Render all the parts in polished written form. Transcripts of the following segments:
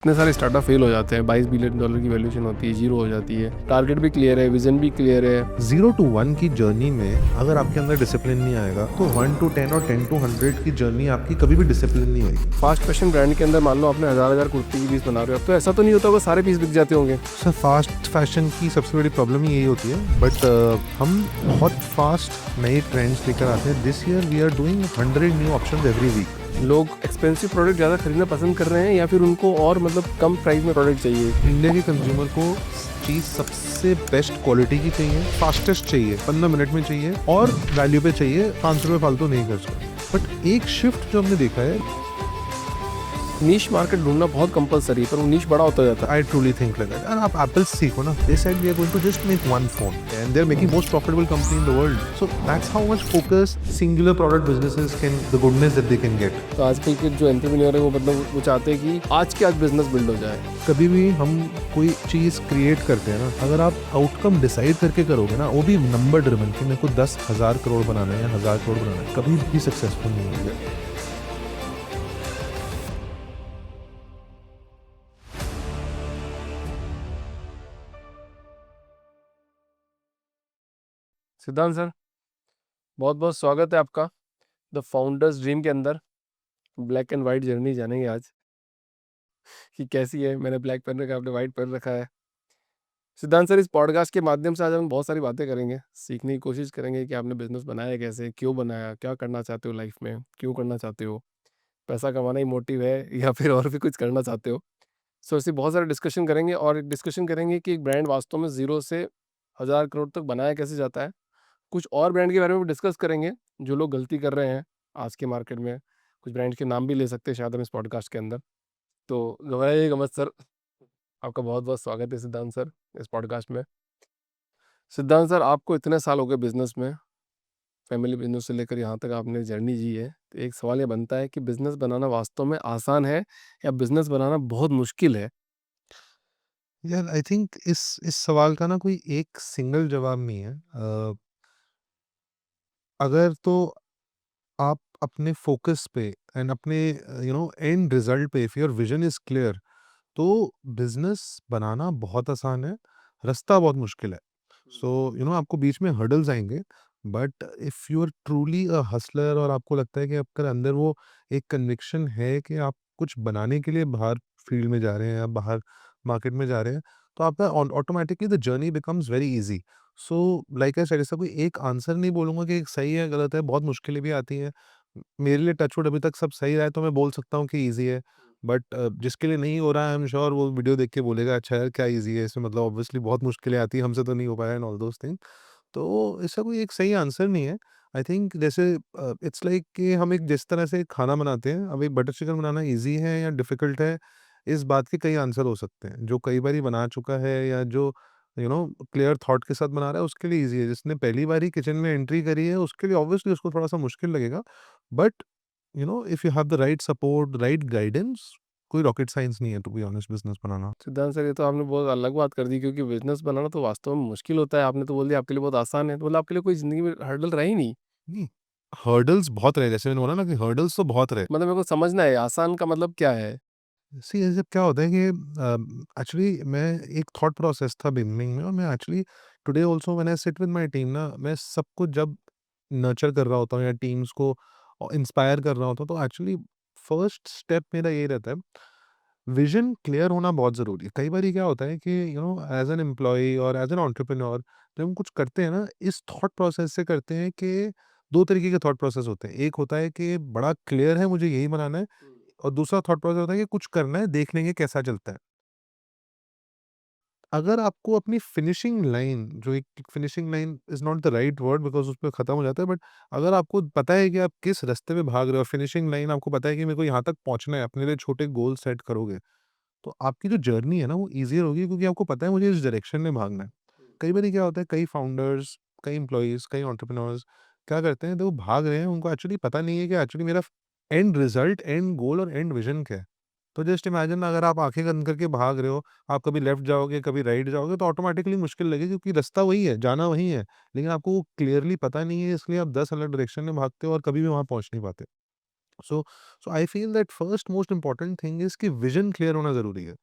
इतने सारे startup fail हो जाते हैं, $22 बिलियन की वैल्यूएशन होती है, जीरो हो जाती है। टारगेट भी क्लियर है, विजन भी क्लियर है। 0 to 1 की जर्नी में अगर आपके अंदर डिसिप्लिन नहीं आएगा तो 1 to 10 और 10 to 100 की जर्नी आपकी कभी भी डिसिप्लिन नहीं आएगी। फास्ट फैशन ब्रांड के अंदर मान लो आपने हजार कुर्ती की पीस बना रहे हो, अब तो ऐसा तो नहीं होता होगा सारे पीस बिक जाते होंगे। सर फास्ट फैशन की सबसे बड़ी प्रॉब्लम ही यही होती है, बट हम बहुत फास्ट नए ट्रेंड्स लेकर आते हैं। This year we are doing 100 new options every week. लोग एक्सपेंसिव प्रोडक्ट ज़्यादा खरीदना पसंद कर रहे हैं या फिर उनको और मतलब कम प्राइस में प्रोडक्ट चाहिए। इंडिया के कंज्यूमर को चीज़ सबसे बेस्ट क्वालिटी की चाहिए, फास्टेस्ट चाहिए, 15 मिनट में चाहिए और वैल्यू पे चाहिए, 500 रुपये फालतू नहीं खर्च। बट एक शिफ्ट जो हमने देखा है, नीश मार्केट ढूंढना बहुत कंपलसरी है, पर वो नीश बड़ा होता जाता है। I truly think like that. And आप Apple सीखो ना, they said we are going to just make one phone and they're making most profitable company in the world. So that's how much focus singular product businesses can, the goodness that they can get. तो आजकल के जो entrepreneur है वो मतलब वो चाहते हैं कि आज के आज बिजनेस बिल्ड हो जाए। कभी भी हम कोई चीज़ क्रिएट करते हैं ना, अगर आप आउटकम डिसाइड करके करोगे ना, वो भी नंबर ड्रिवन कि मेरे को 10,000 करोड़ बनाना है या 1,000 करोड़ बनाना है, कभी भी सक्सेसफुल नहीं होंगे। सिद्धांत सर, बहुत बहुत स्वागत है आपका द फाउंडर्स ड्रीम के अंदर। ब्लैक एंड वाइट जर्नी जानेंगे आज कि कैसी है। मैंने ब्लैक पहन रखा है, आपने वाइट पहन रखा है। सिद्धांत सर, इस पॉडकास्ट के माध्यम से आज हम बहुत सारी बातें करेंगे, सीखने की कोशिश करेंगे कि आपने बिजनेस बनाया कैसे, क्यों बनाया, क्या करना चाहते हो लाइफ में, क्यों करना चाहते हो, पैसा कमाना ही मोटिव है या फिर और भी कुछ करना चाहते हो। सो ऐसे बहुत सारे डिस्कशन करेंगे और डिस्कशन करेंगे कि एक ब्रांड वास्तव में जीरो से 1,000 करोड़ तक बनाया कैसे जाता है। कुछ और ब्रांड के बारे में भी डिस्कस करेंगे जो लोग गलती कर रहे हैं आज के मार्केट में। कुछ ब्रांड के नाम भी ले सकते हैं शायद हम इस पॉडकास्ट के अंदर। तो घबराइएगा मत सर, आपका बहुत बहुत स्वागत है सिद्धांत सर इस पॉडकास्ट में। सिद्धांत सर, आपको इतने साल हो गए बिजनेस में, फैमिली बिजनेस से लेकर यहाँ तक आपने जर्नी जी है, तो एक सवाल ये बनता है कि बिजनेस बनाना वास्तव में आसान है या बिजनेस बनाना बहुत मुश्किल है। यार आई थिंक इस सवाल का ना कोई एक सिंगल जवाब नहीं है। अगर तो आप अपने फोकस पे एंड अपने एंड रिजल्ट पे, if your vision is clear, तो बिजनेस बनाना बहुत आसान है, रास्ता बहुत मुश्किल है। सो आपको बीच में हर्डल्स आएंगे, but if you are truly a hustler और आपको लगता है कि आपके अंदर वो एक कन्विक्शन है कि आप कुछ बनाने के लिए बाहर फील्ड में जा रहे हैं या बाहर मार्केट में जा रहे हैं, तो आपका automatically the journey becomes very easy. So like I said, ऐसा कोई एक आंसर नहीं बोलूंगा कि सही है गलत है, बहुत मुश्किलें भी आती हैं। मेरे लिए टचवुड अभी तक सब सही रहा है, तो मैं बोल सकता हूँ कि ईज़ी है। बट जिसके लिए नहीं हो रहा है, आई एम श्योर वो वीडियो देख के बोलेगा अच्छा यार क्या ईज़ी है इसमें, मतलब ऑब्वियसली बहुत मुश्किलें आती हैं, हमसे तो नहीं हो पाया एंड ऑल दोज़ थिंग। तो इसका कोई एक सही आंसर नहीं है। आई थिंक जैसे इट्स लाइक कि हम एक जिस तरह से खाना बनाते हैं, अब एक बटर चिकन बनाना ईज़ी है या डिफ़िकल्ट है, इस बात के कई आंसर हो सकते हैं। जो कई बारी बना चुका है या जो क्लियर थॉट के साथ बना रहा है, उसके लिए ईज़ी है। जिसने पहली बार ही किचन में एंट्री करी है, उसके लिए ऑब्वियसली उसको थोड़ा-सा मुश्किल लगेगा। But if you have the right support, right guidance, कोई रॉकेट साइंस नहीं है टू बी ऑनेस्ट बिज़नेस बनाना। सिद्धांत सर, ये तो आपने बहुत अलग बात कर दी, क्योंकि बिजनेस बनाना तो वास्तव में मुश्किल होता है। आपने तो बोल दिया आपके लिए बहुत आसान है, तो मतलब आपके लिए कोई ज़िंदगी में हर्डल रहा ही नहीं। नहीं, हर्डल्स बहुत रहे, जैसे मैंने बोला ना कि हर्डल्स तो बहुत रहे। मतलब मेरे को समझना है आसान का मतलब क्या है? सी ऐसे क्या होता है कि एक्चुअली मैं एक थॉट प्रोसेस था बिगनिंग में, और मैं actually today also when I sit with my team ना, मैं सबको जब नर्चर कर रहा होता हूँ या टीम्स को इंस्पायर कर रहा होता हूँ, तो एक्चुअली फर्स्ट स्टेप मेरा यही रहता है, विजन क्लियर होना बहुत ज़रूरी है। कई बारी क्या होता है कि एज एन एम्प्लॉय और एज एन एंटरप्रेन्योर जब हम कुछ करते हैं ना, इस थॉट प्रोसेस से करते हैं कि दो तरीके के थॉट प्रोसेस होते हैं। एक होता है कि बड़ा क्लियर है मुझे यही बनाना है, और दूसरा थॉट प्रोसेस होता है कि कुछ करना है, देख लेंगे कैसा चलता है। अगर आपको अपनी फिनिशिंग लाइन, जो एक finishing line is not the right word because उसपे ख़त्म हो जाता है, बट अगर आपको पता है कि आप किस रास्ते पे भाग रहे हो, फिनिशिंग लाइन आपको पता है कि मेरे को यहाँ तक पहुँचना है, अपने लिए छोटे गोल सेट करोगे, तो आपकी जो जर्नी है ना वो ईज़ियर होगी, क्योंकि आपको पता है मुझे इस डायरेक्शन में भागना है। कई बारी क्या होता है, कई फाउंडर्स, कई एम्प्लॉइज़, कई एंटरप्रेन्योर्स क्या करते हैं, तो वो भाग रहे हैं, उनको एक्चुअली पता नहीं है कि एक्चुअली मेरा एंड रिज़ल्ट, एंड गोल और एंड विज़न क्या है। तो जस्ट इमेजिन, अगर आप आँखें बंद करके भाग रहे हो, आप कभी लेफ्ट जाओगे, कभी राइट जाओगे, तो ऑटोमैटिकली मुश्किल लगेगी, क्योंकि रास्ता वही है, जाना वही है, लेकिन आपको वो क्लियरली पता नहीं है, इसलिए आप 10 अलग डायरेक्शन में भागते हो और कभी भी वहाँ पहुँच नहीं पाते। So so I feel that first most important thing is कि विज़न क्लियर होना ज़रूरी है।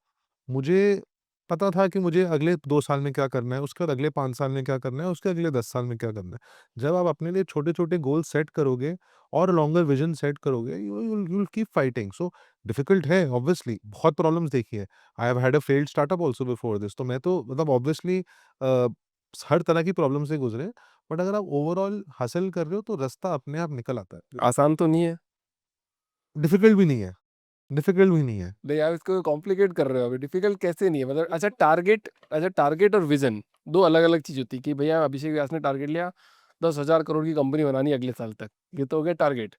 मुझे पता था कि मुझे अगले 2 साल में क्या करना है, उसके बाद अगले 5 साल में क्या करना है, उसके अगले 10 साल में क्या करना है। जब आप अपने लिए छोटे-छोटे गोल सेट करोगे और लॉन्गर विज़न सेट करोगे, you will keep fighting. So difficult है ऑब्वियसली, बहुत प्रॉब्लम्स देखी है। I have had a failed startup also before this, तो मैं तो मतलब ऑब्वियसली हर तरह की प्रॉब्लम से गुज़रे, बट अगर आप ओवरऑल हासिल कर रहे हो, तो रास्ता अपने आप निकल आता है। आसान तो नहीं है? डिफिकल्ट भी नहीं है, डिफिकल्ट भी नहीं है। नहीं आप इसको कॉम्प्लिकेट कर रहे हो अभी, डिफिकल्ट कैसे नहीं है? मतलब अच्छा टारगेट और विजन 2 अलग-अलग चीज़ होती है कि भैया अभिषेक व्यास ने टारगेट लिया 10,000 करोड़ की कंपनी बनानी है अगले साल तक, ये तो हो गया टारगेट।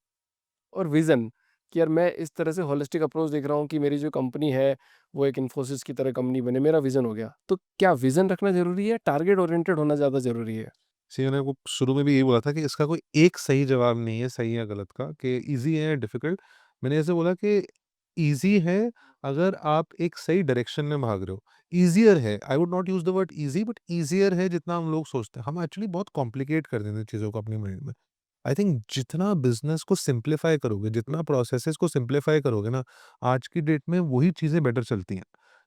और विजन कि यार मैं इस तरह से होलिस्टिक अप्रोच देख रहा हूँ कि मेरी जो कंपनी है वो एक इन्फोसिस की तरह कंपनी बने, मेरा विजन हो गया। तो क्या विजन रखना ज़रूरी है, टारगेट ओरिएंटेड होना ज़्यादा ज़रूरी है? सी मैंने वो शुरू में भी यही बोला था कि इसका कोई एक सही जवाब नहीं है, सही या गलत का, कि ईज़ी है या डिफ़िकल्ट। मैंने ऐसे बोला कि ईज़ी है अगर आप एक सही डायरेक्शन में भाग रहे हो। ईज़ियर है, आई would not use the word easy, but easier है जितना हम लोग सोचते हैं। हम एक्चुअली बहुत कॉम्प्लिकेट कर देते हैं चीज़ों को अपने माइंड में। आई थिंक जितना बिज़नेस को सिम्प्लीफाई करोगे, जितना प्रोसेसेस को सिम्प्लीफाई करोगे ना, आज की डेट में वही चीज़ें बेटर चलती हैं।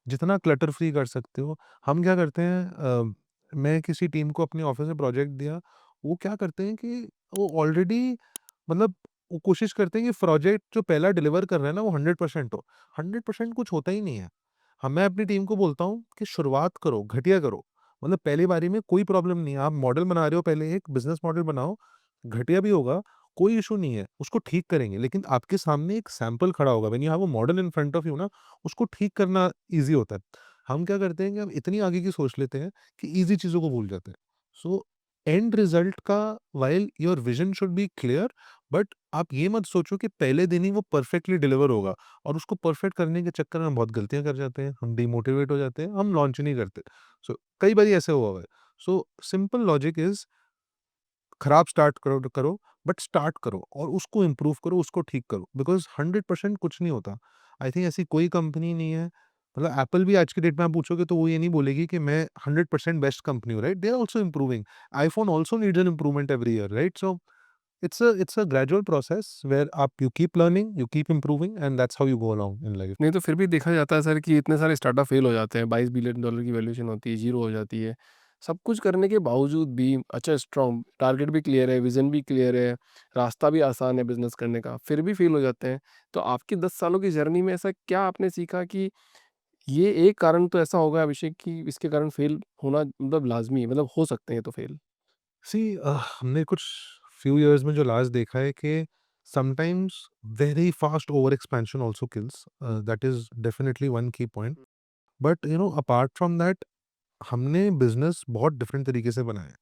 जितना क्लटर फ्री कर सकते हो। हम क्या करते हैं, मैं किसी टीम को अपने ऑफ़िस में प्रोजेक्ट दिया, वो क्या करते हैं कि वो ऑलरेडी मतलब वो कोशिश करते हैं कि प्रोजेक्ट जो पहला डिलीवर कर रहे हैं ना, वो 100% हो। 100% कुछ होता ही नहीं है। मैं अपनी टीम को बोलता हूँ कि शुरुआत करो, घटिया करो। मतलब पहली बारी में कोई प्रॉब्लम नहीं है। आप मॉडल बना रहे हो, पहले एक बिज़नेस मॉडल बनाओ, घटिया भी होगा, कोई इश्यू नहीं है, उसको ठीक करेंगे। लेकिन आपके सामने एक सैंपल खड़ा होगा, when you have a model in front of you ना, उसको ठीक करना ईज़ी होता है। हम क्या करते हैं कि हम इतनी आगे की सोच लेते हैं कि ईज़ी चीज़ों को भूल जाते हैं। सो एंड रिज़ल्ट का, while your vision should be clear, but आप ये मत सोचो कि पहले दिन ही वो परफेक्टली डिलीवर होगा, और उसको परफेक्ट करने के चक्कर में हम बहुत गलतियाँ कर जाते हैं, हम डिमोटिवेट हो जाते हैं, हम लॉन्च ही नहीं करते। सो कई बारी ऐसे हुआ हुआ है। सो सिंपल लॉजिक इज़, खराब स्टार्ट करो, बट स्टार्ट करो और उसको इम्प्रूव करो, उसको ठीक करो, बिकॉज़ 100% कुछ नहीं होता। आई थिंक ऐसी कोई कंपनी नहीं है, मतलब एप्पल भी आज की डेट में आप पूछोगे तो वो ये नहीं बोलेगी कि मैं 100% बेस्ट कंपनी हूँ, right? They are also improving. IPhone also needs an improvement every year, right? So it's a gradual process where आप you keep learning, you keep improving, and that's how you go along in life. नहीं तो फिर भी देखा जाता है sir कि इतने सारे स्टार्टअप फेल हो जाते हैं, $22 बिलियन की वैल्यूएशन होती है, ज़ीरो हो जाती है। सब कुछ करने के बावजूद भी अच्छा स्ट्रॉन्ग टारगेट भी क्लियर है, विज़न भी क्लियर है, रास्ता भी आसान है बिज़नेस करने का, फिर भी फेल हो जाते हैं। तो आपकी 10 सालों की जर्नी में ऐसा क्या आपने सीखा कि ये एक कारण तो ऐसा होगा अभिषेक कि इसके कारण फेल होना मतलब लाज़मी है, मतलब हो सकते हैं तो फेल? See, हमने कुछ फ्यू इयर्स में जो लास्ट देखा है कि sometimes very fast over expansion also kills, that is definitely one key point. But apart from that, हमने बिजनेस बहुत डिफरेंट तरीके से बनाया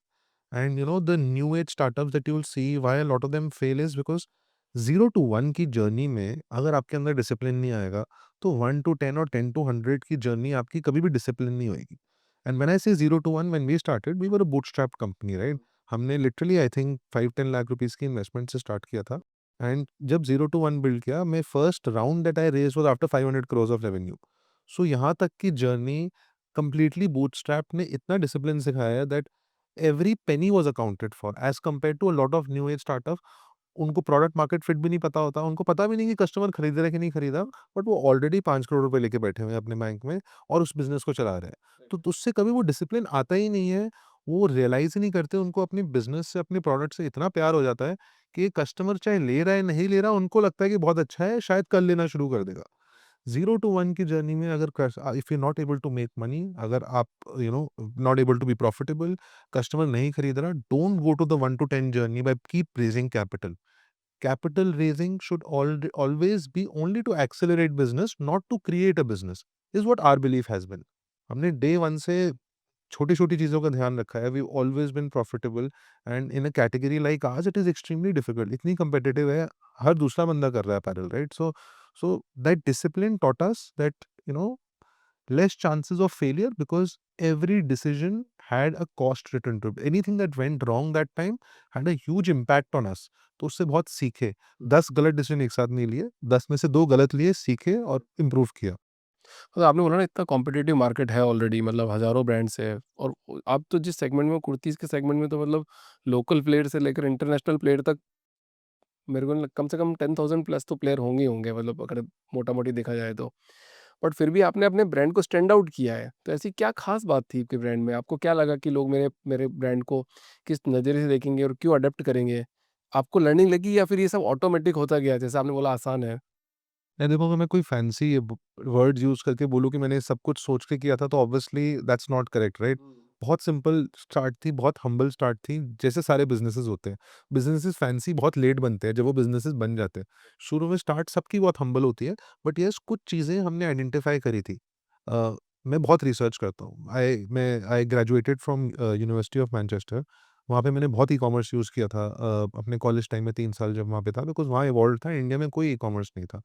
है। And the new age startups that you will see why a lot of them fail is because 0 to 1 की journey में अगर आपके अंदर डिसिप्लिन नहीं आएगा, तो 1 to 10 और 10 to 100 की जर्नी आपकी कभी भी डिसिप्लिन नहीं होएगी। एंड व्हेन आई से 0 to 1, when we started we were a bootstrapped company, right? हमने literally I think 5-10 lakh rupees की इन्वेस्टमेंट से स्टार्ट किया था। एंड जब 0 to 1 बिल्ड किया, मैं first round that I raise was after 500 crores of revenue. So यहाँ तक की जर्नी कंप्लीटली बूटस्ट्रैप ने इतना डिसिप्लिन सिखाया that every penny was accounted for, as compare to a lot of new age startup. उनको product market fit भी नहीं पता होता, उनको पता भी नहीं कि कस्टमर खरीद रहा है कि नहीं खरीदा, बट वो ऑलरेडी 5 करोड़ रुपए लेके बैठे हुए हैं अपने बैंक में और उस बिज़नेस को चला रहे हैं। तो उससे कभी वो डिसिप्लिन आता ही नहीं है, वो रियलाइज़ ही नहीं करते, उनको अपनी बिज़नेस से, अपने प्रोडक्ट से इतना प्यार हो जाता है कि कस्टमर चाहे ले रहा है, नहीं ले रहा, उनको लगता है कि बहुत अच्छा है, शायद कल लेना शुरू कर देगा। 0 to 1 की जर्नी में अगर if you not able to make money, अगर आप not able to be profitable, customer नहीं खरीद रहा, don't go to the 1 to 10 journey by keep raising capital. Capital raising should always be only to accelerate business, not to create a business, is what our belief has been. हमने day one से छोटी-छोटी चीज़ों का ध्यान रखा है। We always been profitable, and in a category like ours it is extremely difficult. इतनी competitive है, हर दूसरा बंदा कर रहा है apparel, right? So that discipline taught us that you know less chances of failure, because every decision had a cost written to it. Anything that went wrong that time had a huge impact on us. तो उससे बहुत सीखे। 10 गलत decision एक साथ नहीं लिए, 10 में से 2 गलत लिए, सीखे और इम्प्रूव किया। तो आपने बोला ना इतना कॉम्पिटिटिव मार्केट है ऑलरेडी, मतलब हज़ारों ब्रांड्स है और आप तो जिस सेगमेंट में कुर्तीज़ के सेगमेंट में तो मतलब लोकल प्लेयर से लेकर इंटरनेशनल प्लेयर तक मेरे को कम से कम 10,000 प्लस तो प्लेयर होंगे ही होंगे, मतलब अगर मोटा-मोटी देखा जाए तो। बट फिर भी आपने अपने ब्रांड को स्टैंड आउट किया है, तो ऐसी क्या ख़ास बात थी आपके ब्रांड में? आपको क्या लगा कि लोग मेरे मेरे ब्रांड को किस नज़रिए से देखेंगे और क्यों अडॉप्ट करेंगे? आपको लर्निंग लगी या फिर ये सब ऑटोमैटिक होता गया, जैसे आपने बोला आसान है? नहीं देखो, अगर मैं कोई फैंसी वर्ड्स यूज़ करके बोलूँ कि मैंने सब कुछ सोच के किया था, तो obviously that's not correct, right? बहुत सिंपल स्टार्ट थी, बहुत हम्बल स्टार्ट थी, जैसे सारे बिज़नेसेस होते हैं। बिज़नेसेस फैंसी बहुत लेट बनते हैं, जब वो बिज़नेसेस बन जाते हैं। शुरू में स्टार्ट सबकी बहुत हम्बल होती है, बट येस कुछ चीज़ें हमने आइडेंटिफ़ाई करी थी। मैं बहुत रिसर्च करता हूँ। I graduated from university of Manchester. वहाँ पे मैंने बहुत ई-कॉमर्स यूज़ किया था अपने कॉलेज टाइम में 3 साल जब वहाँ पे था, बिकॉज़ वहाँ इवॉल्व था, इंडिया में कोई ई-कॉमर्स नहीं था।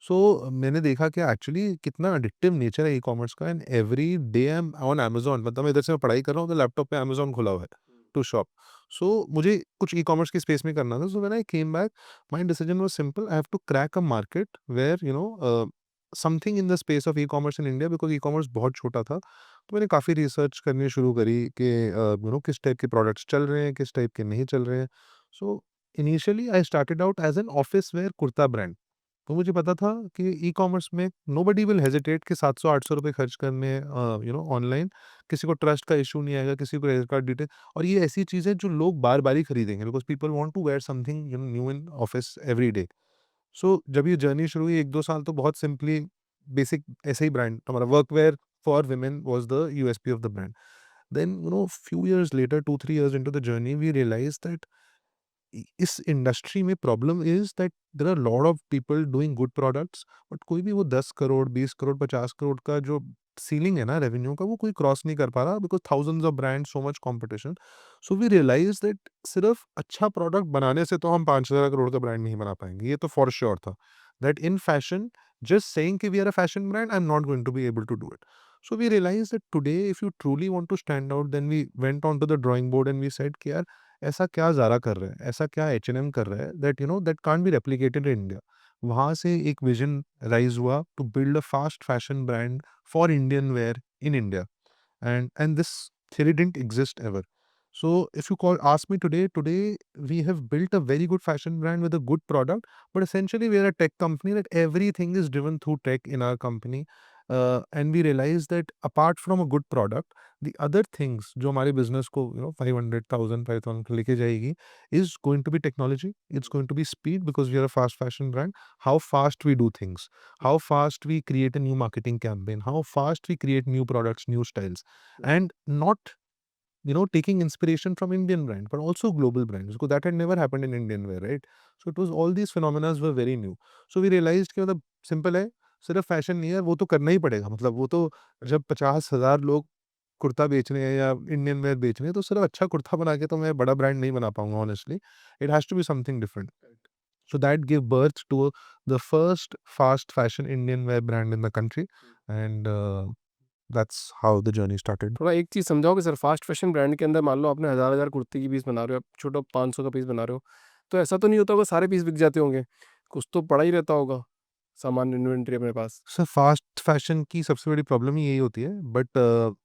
सो मैंने देखा कि एक्चुअली कितना एडिक्टिव नेचर है ई-कॉमर्स का, and every day I am on Amazon. मतलब इधर से मैं पढ़ाई कर रहा हूँ तो लैपटॉप पे अमेज़न खुला हुआ है टू शॉप। सो मुझे कुछ ई-कॉमर्स की स्पेस में करना था। So when I came back, my decision was simple, I have to crack a market where something in the space of e-commerce in India, because e-commerce बहुत छोटा था। तो मैंने काफ़ी रिसर्च करनी शुरू करी कि किस टाइप के प्रोडक्ट्स चल रहे हैं, किस टाइप के नहीं चल रहे हैं। So initially I started out as an office where kurta brand. तो मुझे पता था कि ई-कॉमर्स में नोबडी विल हेजिटेट कि 700-800 रुपए खर्च करने ऑनलाइन। किसी को ट्रस्ट का इश्यू नहीं आएगा, किसी को क्रेडिट कार्ड डिटेल, और ये ऐसी चीज़ है जो लोग बार-बार ही खरीदेंगे, because people want to wear something new in office every day. So जब ये जर्नी शुरू हुई 1-2 साल, तो बहुत सिंपली बेसिक ऐसे ही ब्रांड हमारा workwear for women was the USP of the brand. Then few years later, 2-3 years into the journey, we realized that इस इंडस्ट्री में problem is that there are lot of people doing good products, but कोई भी वो 10 करोड़ 20 करोड़ 50 करोड़ का जो ceiling है ना revenue का, वो कोई क्रॉस नहीं कर पा रहा, because thousands of brand, so much competition. So we realise that सिर्फ अच्छा प्रोडक्ट बनाने से तो हम 5,000 करोड़ का ब्रांड नहीं बना पाएंगे, ये तो फॉर श्योर था। That in fashion, just saying कि we are a fashion brand, I am not going to be able to do it. So we realized that today, if you truly want to stand out, then we went on to the drawing board and we said कि यार ऐसा क्या ज़ारा कर रहा है, ऐसा क्या एच&एम कर रहा है that that can't be replicated in India. वहाँ से एक विजन राइज़ हुआ to build a fast fashion brand for Indian wear in India, and this theory didn't exist ever. So if you ask me today we have built a very good fashion brand with a good product, but essentially we are a tech company that everything is driven through tech in our company. And we realize that apart from a good product, the other things जो हमारे business को 500,000 5,000 लेके जाएगी is going to be technology, it's going to be speed, because we are a fast fashion brand. How fast we do things, how fast we create a new marketing campaign, how fast we create new products, new styles, and not taking inspiration from Indian brand, but also global brands, because that had never happened in Indian wear, right? So it was all these phenomena were very new. So we realized कि मतलब simple है, सिर्फ fashion नहीं है, वो तो करना ही पड़ेगा। मतलब वो तो जब 50,000 लोग कुर्ता बेच रहे हैं या इंडियन वेयर बेच रहे हैं, तो सिर्फ अच्छा कुर्ता बना के तो मैं बड़ा ब्रांड नहीं बना पाऊंगा, honestly. It has to be something different. So that gave birth to the first fast fashion Indian wear brand in the country, and that's how the journey started. थोड़ा एक चीज़ समझाओगे सर, फ़ास्ट फ़ैशन ब्रांड के अंदर मान लो आपने हज़ार-हज़ार कुर्ते की piece बना रहे हो, आप छोटा 500 का पीस बना रहे हो, तो ऐसा तो नहीं होता होगा सारे पीस बिक जाते होंगे? कुछ तो पड़ा ही रहता होगा, सामान इन्वेंटरी अपने पास? सर फास्ट फैशन की सबसे बड़ी प्रॉब्लम ही यही होती है, बट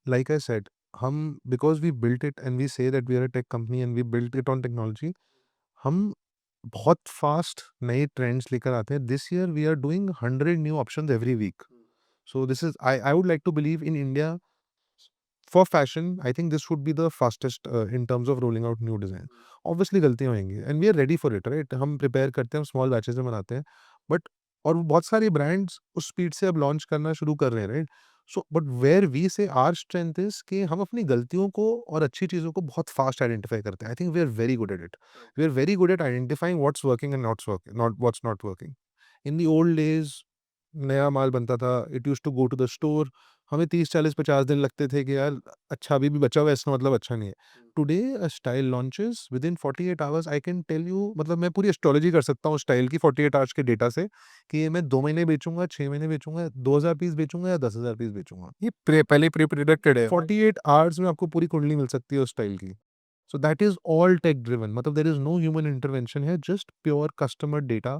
लाइक आई सेड, हम because we built it and we say that we are a tech company and we built it on technology, हम बहुत फास्ट नए ट्रेंड्स लेकर आते हैं। This year we are doing 100 new options every week. So this is I would like to believe in India for fashion, I think this would be the fastest in terms of rolling out new design. Obviously गलतियां होंगी and we are ready for it, right? हम prepare करते हैं, हम small batches में बनाते हैं, but और बहुत सारे ब्रांड्स उस स्पीड से अब लॉन्च करना शुरू कर रहे हैं, right? So but where we say our strength is कि हम अपनी गलतियों को और अच्छी चीज़ों को बहुत फास्ट आइडेंटिफाई करते हैं। I think we are very good at it. We are very good at identifying what's working and not what's not working. In the old days नया माल बनता था, it used to go to the store, हमें 30 40 50 दिन लगते थे कि यार अच्छा अभी भी बचा हुआ है, इसका मतलब अच्छा नहीं है। Today a style launches within 48 hours, I can tell you, मतलब मैं पूरी एस्ट्रोलॉजी कर सकता हूँ स्टाइल की 48 आवर्स के डेटा से, कि ये मैं 2 महीने बेचूँगा, 6 महीने बेचूँगा, 2,000 पीस बेचूँगा या 10,000 पीस बेचूँगा। ये पहले ही प्री प्रिडिक्टेड है। 48 आवर्स में आपको पूरी कुंडली मिल सकती है उस स्टाइल की। So that is all tech driven, मतलब there is no human intervention है, just pure customer data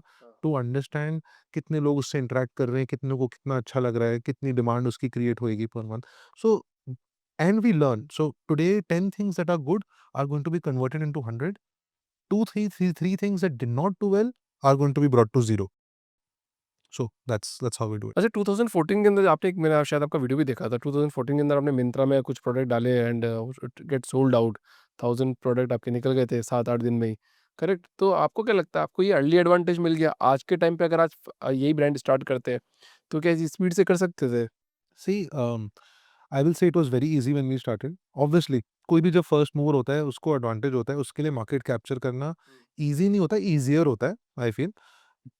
to understand कितने लोग उससे interact कर रहे हैं, कितने को कितना अच्छा लग रहा है, कितनी डिमांड उसकी क्रिएट होएगी per month. So and we learn, so today 10 things that are good are going to be converted into 100, 2 3 3 3 things that did not do well are going to be brought to zero. So that's how we do it. अच्छा 2014 के अंदर आपने एक मैंने शायद आपका video भी देखा था 2014 के अंदर आपने मिंत्रा में कुछ प्रोडक्ट डाले and it get sold out 1000 product आपके निकल गए थे 7-8 दिन में ही करेक्ट तो आपको क्या लगता है आपको ये अर्ली एडवांटेज मिल गया आज के टाइम पे अगर आज यही ब्रांड स्टार्ट करते हैं तो क्या इस स्पीड से कर सकते थे? See, I will say it was very easy when we started. Obviously, कोई भी जब फर्स्ट मूवर होता है उसको एडवांटेज होता है, उसके लिए मार्केट कैप्चर करना ईज़ी नहीं होता, ईज़ियर होता है, I feel.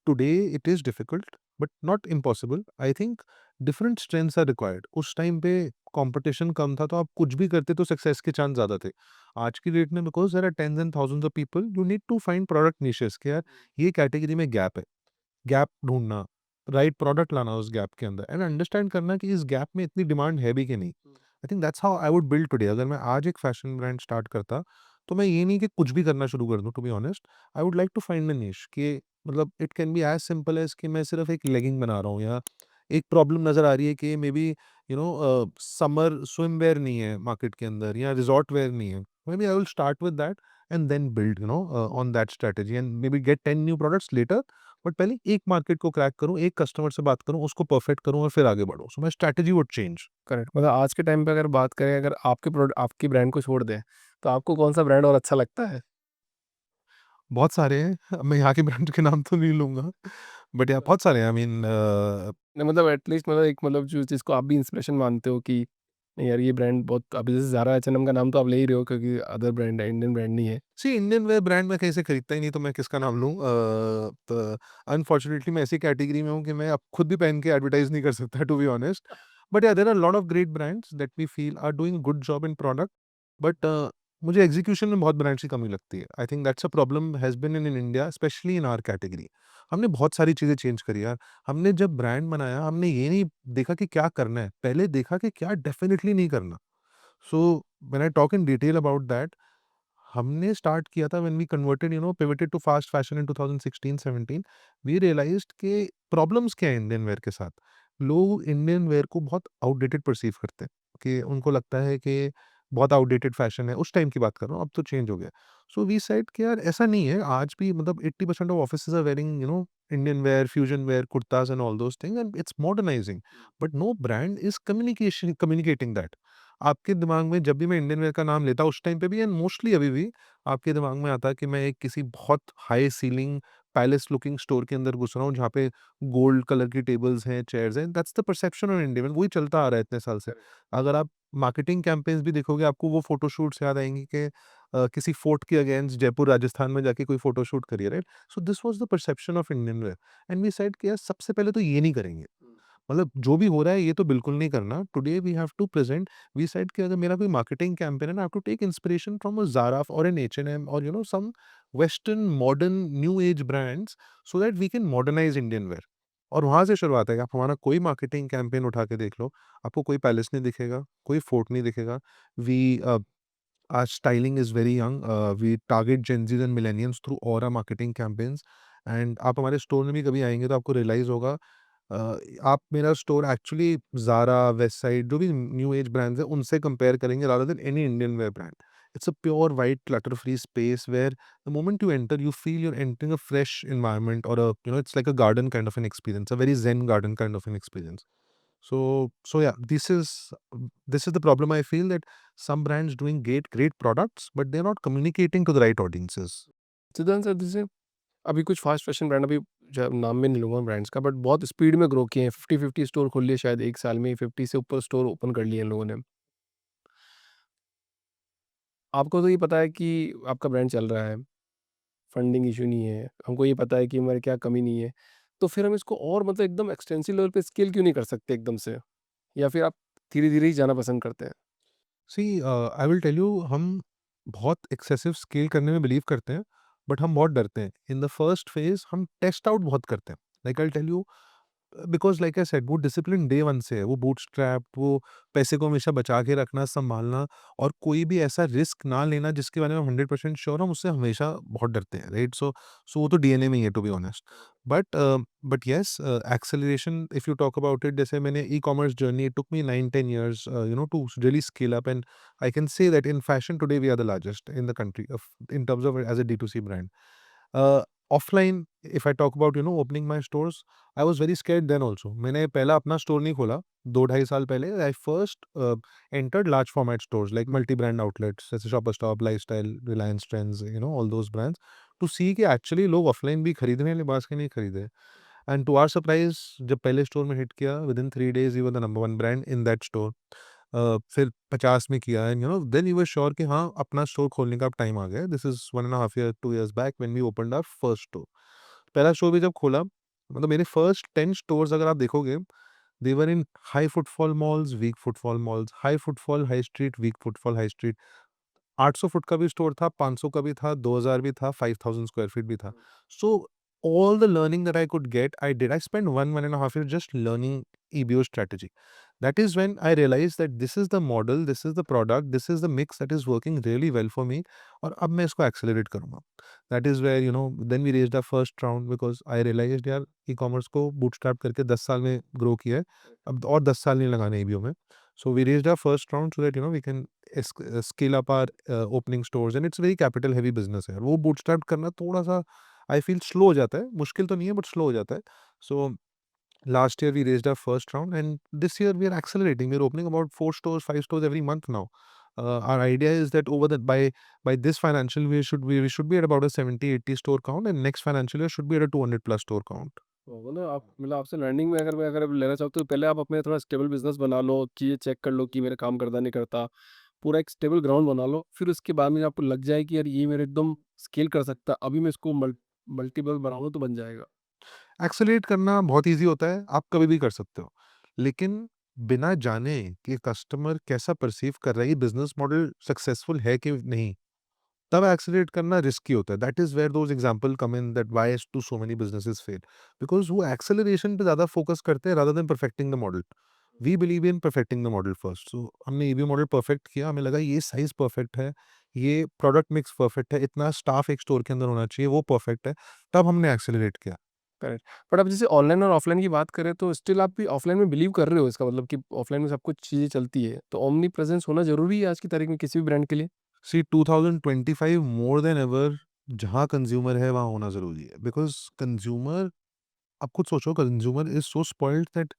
Today it is difficult but not impossible. I think different strengths are required. उस टाइम पे कॉम्पिटिशन कम था तो आप कुछ भी करते तो सक्सेस के चांस ज़्यादा थे। आज की डेट में because there are tens and thousands of people, you need to find product niches कि यार ये कैटेगरी में गैप है। गैप ढूँढना, राइट प्रोडक्ट लाना उस गैप के अंदर एंड अंडरस्टैंड करना कि इस गैप में इतनी डिमांड है भी कि नहीं। आई think that's how I would build today. अगर मैं आज एक फैशन ब्रांड स्टार्ट करता, तो मैं ये नहीं कि कुछ भी करना शुरू कर दूँ to be honest. I would like to find a niche कि मतलब it can be as simple as कि मैं सिर्फ़ एक लेगिंग बना रहा हूँ या एक प्रॉब्लम नज़र आ रही है कि मेबी समर स्विम वेयर नहीं है मार्केट के अंदर या रिज़ॉर्ट वेयर नहीं है। Maybe I will start with that and then build on that strategy and maybe get 10 new products later. But पहले एक मार्केट को क्रैक करूँ, एक कस्टमर से बात करूँ, उसको परफेक्ट करूँ और फिर आगे बढ़ूँ। So my strategy would change. Correct मतलब आज के टाइम पे अगर बात करें अगर आपके प्रोडक्ट आपकी ब्रांड को छोड़ दें तो आपको कौन सा ब्रांड और अच्छा लगता है? बहुत सारे हैं, मैं यहाँ के ब्रांड के नाम तो नहीं लूँगा, बट या बहुत सारे हैं। आई मीन नहीं मतलब एटलीस्ट मतलब एक मतलब जो जिसको आप भी इंस्पिरेशन मानते हो कि नहीं यार ये ब्रांड बहुत अभी जैसे ज़ारा एच&एम का नाम तो आप ले ही रहे हो क्योंकि अदर ब्रांड है इंडियन ब्रांड नहीं है। सी इंडियन वेयर ब्रांड मैं कहीं से खरीदता ही नहीं, तो मैं किसका नाम लूँ? तो अनफॉर्चुनेटली मैं ऐसी कैटेगरी में हूँ कि मैं अब खुद भी पहन के एडवर्टाइज़ नहीं कर सकता to be honest. But yeah there are lot of great brands that we feel are doing good job in product. But मुझे एग्जीक्यूशन में बहुत ब्रांड्स की कमी लगती है। I think that's a problem has been in India specially in our category. हमने बहुत सारी चीज़ें चेंज करी यार। हमने जब ब्रांड बनाया हमने ये नहीं देखा कि क्या करना है, पहले देखा कि क्या डेफिनिटली नहीं करना। So when I talk in detail about that, हमने स्टार्ट किया था when we converted pivoted to fast fashion in 2016-17। We realised कि प्रॉब्लम्स क्या है इंडियन वेयर के साथ। लोग इंडियन वेयर को बहुत आउटडेटेड परसीव करते हैं कि उनको लगता है कि बहुत आउटडेटेड फैशन है। उस टाइम की बात कर रहा हूँ, अब तो चेंज हो गया। सो वी सेड कि यार ऐसा नहीं है, आज भी मतलब 80% of offices are wearing Indian wear, fusion wear, kurtas and all those things and it's modernising. But no brand is communicating that. आपके दिमाग में जब भी मैं इंडियन वेयर का नाम लेता हूँ उस टाइम पे भी एंड मोस्टली अभी भी आपके दिमाग में आता है कि मैं एक किसी बहुत high ceiling palace looking store के अंदर घुस रहा हूँ जहाँ पे गोल्ड कलर की टेबल्स हैं, चेयर्स हैं। That's the perception of India, वही चलता आ रहा है इतने साल से। अगर आप मार्केटिंग कैंपेन्स भी देखोगे आपको वो फोटोशूट्स याद आएंगी कि किसी फोर्ट के अगेंस्ट जयपुर राजस्थान में जाके कोई फोटोशूट करिए, right? So this was the perception of Indian wear and we said कि यार सबसे पहले तो ये नहीं करेंगे। मतलब जो भी हो रहा है ये तो बिल्कुल नहीं करना। Today we have to present, we said कि अगर मेरा कोई मार्केटिंग कैंपेन है ना, I have to take inspiration from a Zara और एन एच&एम और some western modern new age brands so that we can modernise Indian wear. और वहाँ से शुरुआत है कि आप हमारा कोई मार्केटिंग कैंपेन उठा के देख लो, आपको कोई पैलेस नहीं दिखेगा, कोई फोर्ट नहीं दिखेगा। We our styling is very young. We target Gen Zs and millennials through all our marketing campaigns. And आप हमारे स्टोर में भी कभी आएँगे तो आपको रियलाइज़ होगा, आप मेरा store actually Zara, Westside जो भी न्यू एज ब्रांड्स हैं उनसे कंपेयर करेंगे rather than any Indian wear brand. It's a pure white clutter free space where the moment you enter you feel you're entering a fresh environment or it's like a garden kind of an experience, a very zen garden kind of an experience. So yeah, this is the problem I feel, that some brands doing great products, but they're not communicating to the right audiences. सिद्धांत sir जैसे अभी कुछ fast fashion brand अभी नाम में नहीं लूँगा brands का बट बहुत स्पीड में ग्रो किए हैं 50-50 स्टोर खोल लिए शायद एक साल में ही 50 से ऊपर स्टोर ओपन कर लिए हैं लोगों ने। आपको तो ये पता है कि आपका ब्रांड चल रहा है, फंडिंग इश्यू नहीं है, हमको ये पता है कि हमारे क्या कमी नहीं है, तो फिर हम इसको और मतलब एकदम एक्सटेंसिव लेवल पे स्केल क्यों नहीं कर सकते एकदम से? या फिर आप धीरे-धीरे ही जाना पसंद करते हैं? सी आई विल टेल यू, हम बहुत एक्सेसिव स्केल करने में बिलीव करते हैं, बट हम बहुत डरते हैं। इन द फर्स्ट फेज हम टेस्ट आउट बहुत करते हैं। Like I tell you, because like I said वो डिसिप्लिन डे 1 से है, वो बूटस्ट्रैप, वो पैसे को हमेशा बचा के रखना, सँभालना और कोई भी ऐसा रिस्क ना लेना जिसके बारे में हम 100% श्योर, हम उससे हमेशा बहुत डरते हैं, राइट? सो वो तो डीएनए में ही है to be honest. But yes, acceleration if you talk about it, जैसे मैंने e-commerce journey, it took me 9-10 years to really scale up and I can say that in fashion today we are the largest in the country of in terms of as a D2C brand. Offline if I talk about opening my stores, I was very scared then also. मैंने पहला अपना store नहीं खोला, 2 ढाई साल पहले I first entered large format stores like multi brand outlets जैसे Shoppers Stop, Lifestyle, Reliance Trends, all those brands, to see कि एक्चुअली लोग ऑफलाइन भी खरीद रहे हैं लिबास के नहीं खरीदे। एंड टू आवर सरप्राइज, जब पहले स्टोर में हिट किया, within 3 days we were the number one brand in that store. फिर 50 में किया, and then you were sure कि हाँ, अपना स्टोर खोलने का अब टाइम आ गया है। This is 1.5 year 2 years back when we opened our first store. पहला स्टोर भी जब खोला, मतलब मेरे फर्स्ट 10 स्टोर्स अगर आप देखोगे, they were in high footfall malls, weak footfall malls, high footfall high street, weak footfall high street. 800 foot का भी स्टोर था, 500 का भी था, 2000 भी था, 5000 स्क्वायर फीट भी था। So all the learning that I could get, I did. I spend 1.5 year just learning EBO strategy. That is when I realized that this is the model, this is the product, this is the mix that is working really well for me, और अब मैं इसको accelerate करूँगा। That is where then we raised our first round because I realized यार e-commerce को bootstrap करके 10 साल में grow किया है, अब और 10 साल नहीं लगाने EBO में। So we raised our first round so that we can scale up our opening stores, and it's very capital heavy business है। वो bootstrap करना थोड़ा सा I feel slow हो जाता है, मुश्किल तो नहीं है but slow हो जाता है। So last year we raised our first round, and this year we are accelerating. We're opening about 4 stores, 5 stores every month now. Our idea is that over the by this financial we should be at about a 70-80 store count, and next financial year should be at a 200 plus store count. मतलब आप मतलब आपसे learning में अगर लेना चाहो तो पहले आप अपने थोड़ा स्टेबल बिजनेस बना लो, चीज़ें चेक कर लो कि मेरा काम करता नहीं करता, पूरा एक स्टेबल ग्राउंड बना लो, फिर उसके बाद में आपको लग जाए कि यार ये मेरे एकदम स्केल कर सकता है, अभी मैं इसको मल्टीपल बनाऊँ तो बन जाएगा। एक्सेलरेट करना बहुत ईज़ी होता है, आप कभी भी कर सकते हो। लेकिन बिना जाने कि कस्टमर कैसा परसीव कर रहा है, ये बिज़नेस मॉडल सक्सेसफुल है कि नहीं, तब एक्सेलरेट करना रिस्की होता है। That is where those example come in, that why do so many businesses fail. Because वो एक्सेलरेशन पे ज़्यादा फ़ोकस करते हैं rather than perfecting the model. We believe in perfecting the model first. So हमने EBO model perfect किया, हमें लगा ये साइज़ परफेक्ट है, ये प्रोडक्ट मिक्स परफेक्ट है, इतना स्टाफ एक स्टोर के अंदर होना चाहिए, वो परफेक्ट है, तब हमने एक्सेलरेट किया। करेक्ट। बट अब जैसे ऑनलाइन और ऑफलाइन की बात करें तो स्टिल आप भी ऑफलाइन में बिलीव कर रहे हो, इसका मतलब कि ऑफलाइन में सब कुछ चीज़ें चलती है, तो ओमनी प्रेजेंस होना ज़रूरी है आज की तारीख में किसी भी ब्रांड के लिए? सी 2025 मोर देन एवर, जहाँ कंज्यूमर है वहाँ होना ज़रूरी है। बिकॉज़ कंज्यूमर, आप खुद सोचो, consumer is so spoiled that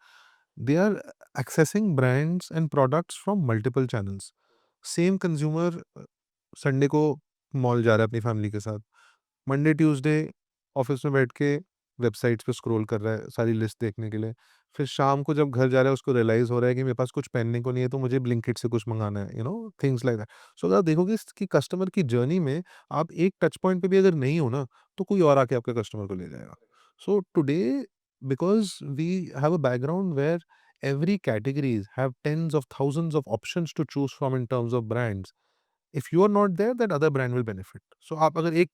they are accessing brands and products from multiple channels. Same consumer Sunday को मॉल जा रहा है अपनी फैमिली के साथ, मंडे ट्यूसडे ऑफिस में बैठ के वेबसाइट्स पे स्क्रॉल कर रहा है सारी लिस्ट देखने के लिए, फिर शाम को जब घर जा रहा है उसको रियलाइज हो रहा है कि मेरे पास कुछ पहनने को नहीं है तो मुझे ब्लिंकिट से कुछ मंगाना है, थिंग्स लाइक दैट। सो अगर आप देखोगे कि कस्टमर की जर्नी में आप एक टच पॉइंट पे भी अगर नहीं हो ना, तो कोई और आके आपके कस्टमर को ले जाएगा। So today, because we have a background where every categories have tens of thousands of options to choose from in terms of brands. If you are not there, that other brand will benefit. So आप अगर एक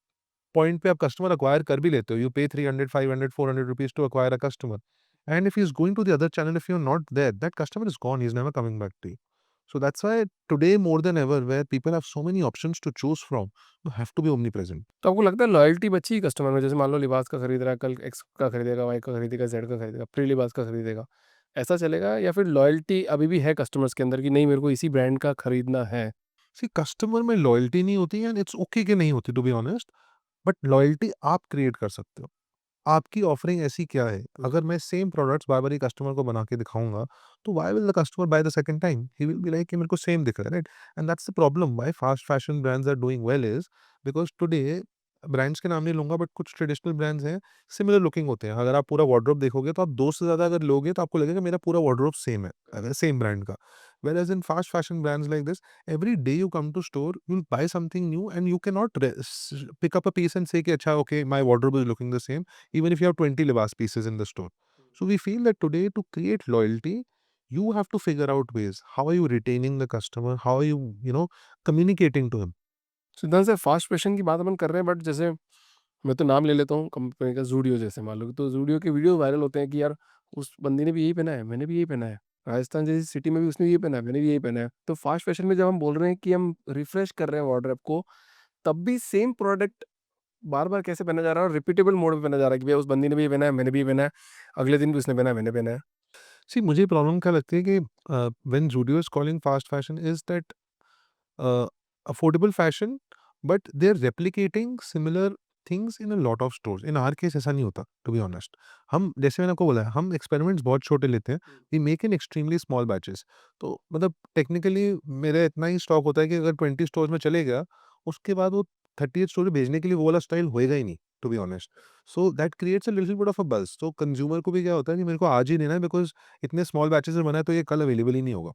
point पे आप customer acquire कर भी लेते हो, you पे 300 500 400 rupees to acquire a customer, and if he is going to the other channel, if you are not there, that customer is gone, he is never coming back to you. So that's why today more than ever, where people have so many options to choose from, you have to be omnipresent. तो आपको लगता है loyalty बची customer में? जैसे मान लो लिबास का खरीद रहा है, कल एक्स का खरीदेगा, वाई का खरीदेगा, जेड का खरीदेगा, फिर लिबास का खरीदेगा, ऐसा चलेगा या फिर लॉयल्टी अभी भी है कस्टमर्स के अंदर कि नहीं मेरे को इसी ब्रांड का खरीदना है? See, कस्टमर में लॉयल्टी नहीं होती, एंड इट्स ओके कि नहीं होती, to be honest, but loyalty आप क्रिएट कर सकते हो। आपकी ऑफरिंग ऐसी क्या है? अगर मैं सेम प्रोडक्ट्स बार-बार ही कस्टमर को बना के दिखाऊँगा, तो why will the customer buy the second time? He will be like कि मेरे को सेम दिख रहा है, right? And that's the problem why fast fashion brands are doing well is because today, brands के नाम नहीं लूँगा बट कुछ ट्रेडिशनल ब्रांड्स हैं, सिमिलर लुकिंग होते हैं। अगर आप पूरा वार्डरोब देखोगे तो आप 2 से ज़्यादा अगर लोगे तो आपको लगेगा मेरा पूरा वार्डरोब सेम है, अगर सेम ब्रांड का। Whereas in fast fashion brands like this, every day you come to store, you'll buy something new and you cannot pick up a piece and say कि अच्छा okay, my wardrobe is looking the same, even if you have 20 libas pieces in the store. So we feel that today, to create loyalty, you have to figure out ways. How are you retaining the customer? How are you communicating to him? सिद्धांत से fast fashion की बात अपन कर रहे हैं, but जैसे मैं तो नाम ले लेता हूँ कंपनी का, ज़ूडियो जैसे मान लो, तो ज़ूडियो के वीडियो वायरल होते हैं कि यार उस बंदी ने भी यही पहना है, मैंने भी यही पहना है। राजस्थान जैसी सिटी में भी उसने ये पहना है, मैंने भी यही पहना है। तो फास्ट फैशन में जब हम बोल रहे हैं कि हम रिफ्रेश कर रहे हैं वार्डरोब को, तब भी सेम प्रोडक्ट बार-बार कैसे पहना जा रहा है और रिपीटेबल मोड में पहना जा रहा है कि भैया उस बंदी ने भी ये पहना है, मैंने भी ये पहना है, अगले दिन भी उसने पहना है, मैंने पहना है। See, मुझे प्रॉब्लम क्या लगती है कि when Zudio is calling fast fashion is that affordable fashion, but they're replicating similar things in a lot of stores. In our case ऐसा नहीं होता, टू बी ऑनेस्ट। हम, जैसे मैंने आपको बोला है, हम एक्सपेरिमेंट्स बहुत छोटे लेते हैं। We make in extremely small batches. तो मतलब टेक्निकली मेरा इतना ही स्टॉक होता है कि अगर 20 स्टोर्स में चले गया, उसके बाद वो 30th स्टोर पे भेजने के लिए वो वाला स्टाइल होएगा ही नहीं, to be honest. So that creates a little bit of a buzz. तो कंज्यूमर को भी क्या होता है कि मेरे को आज ही लेना है, बिकॉज़ इतने स्मॉल बैचेस में बना है तो ये कल अवेलेबल ही नहीं होगा।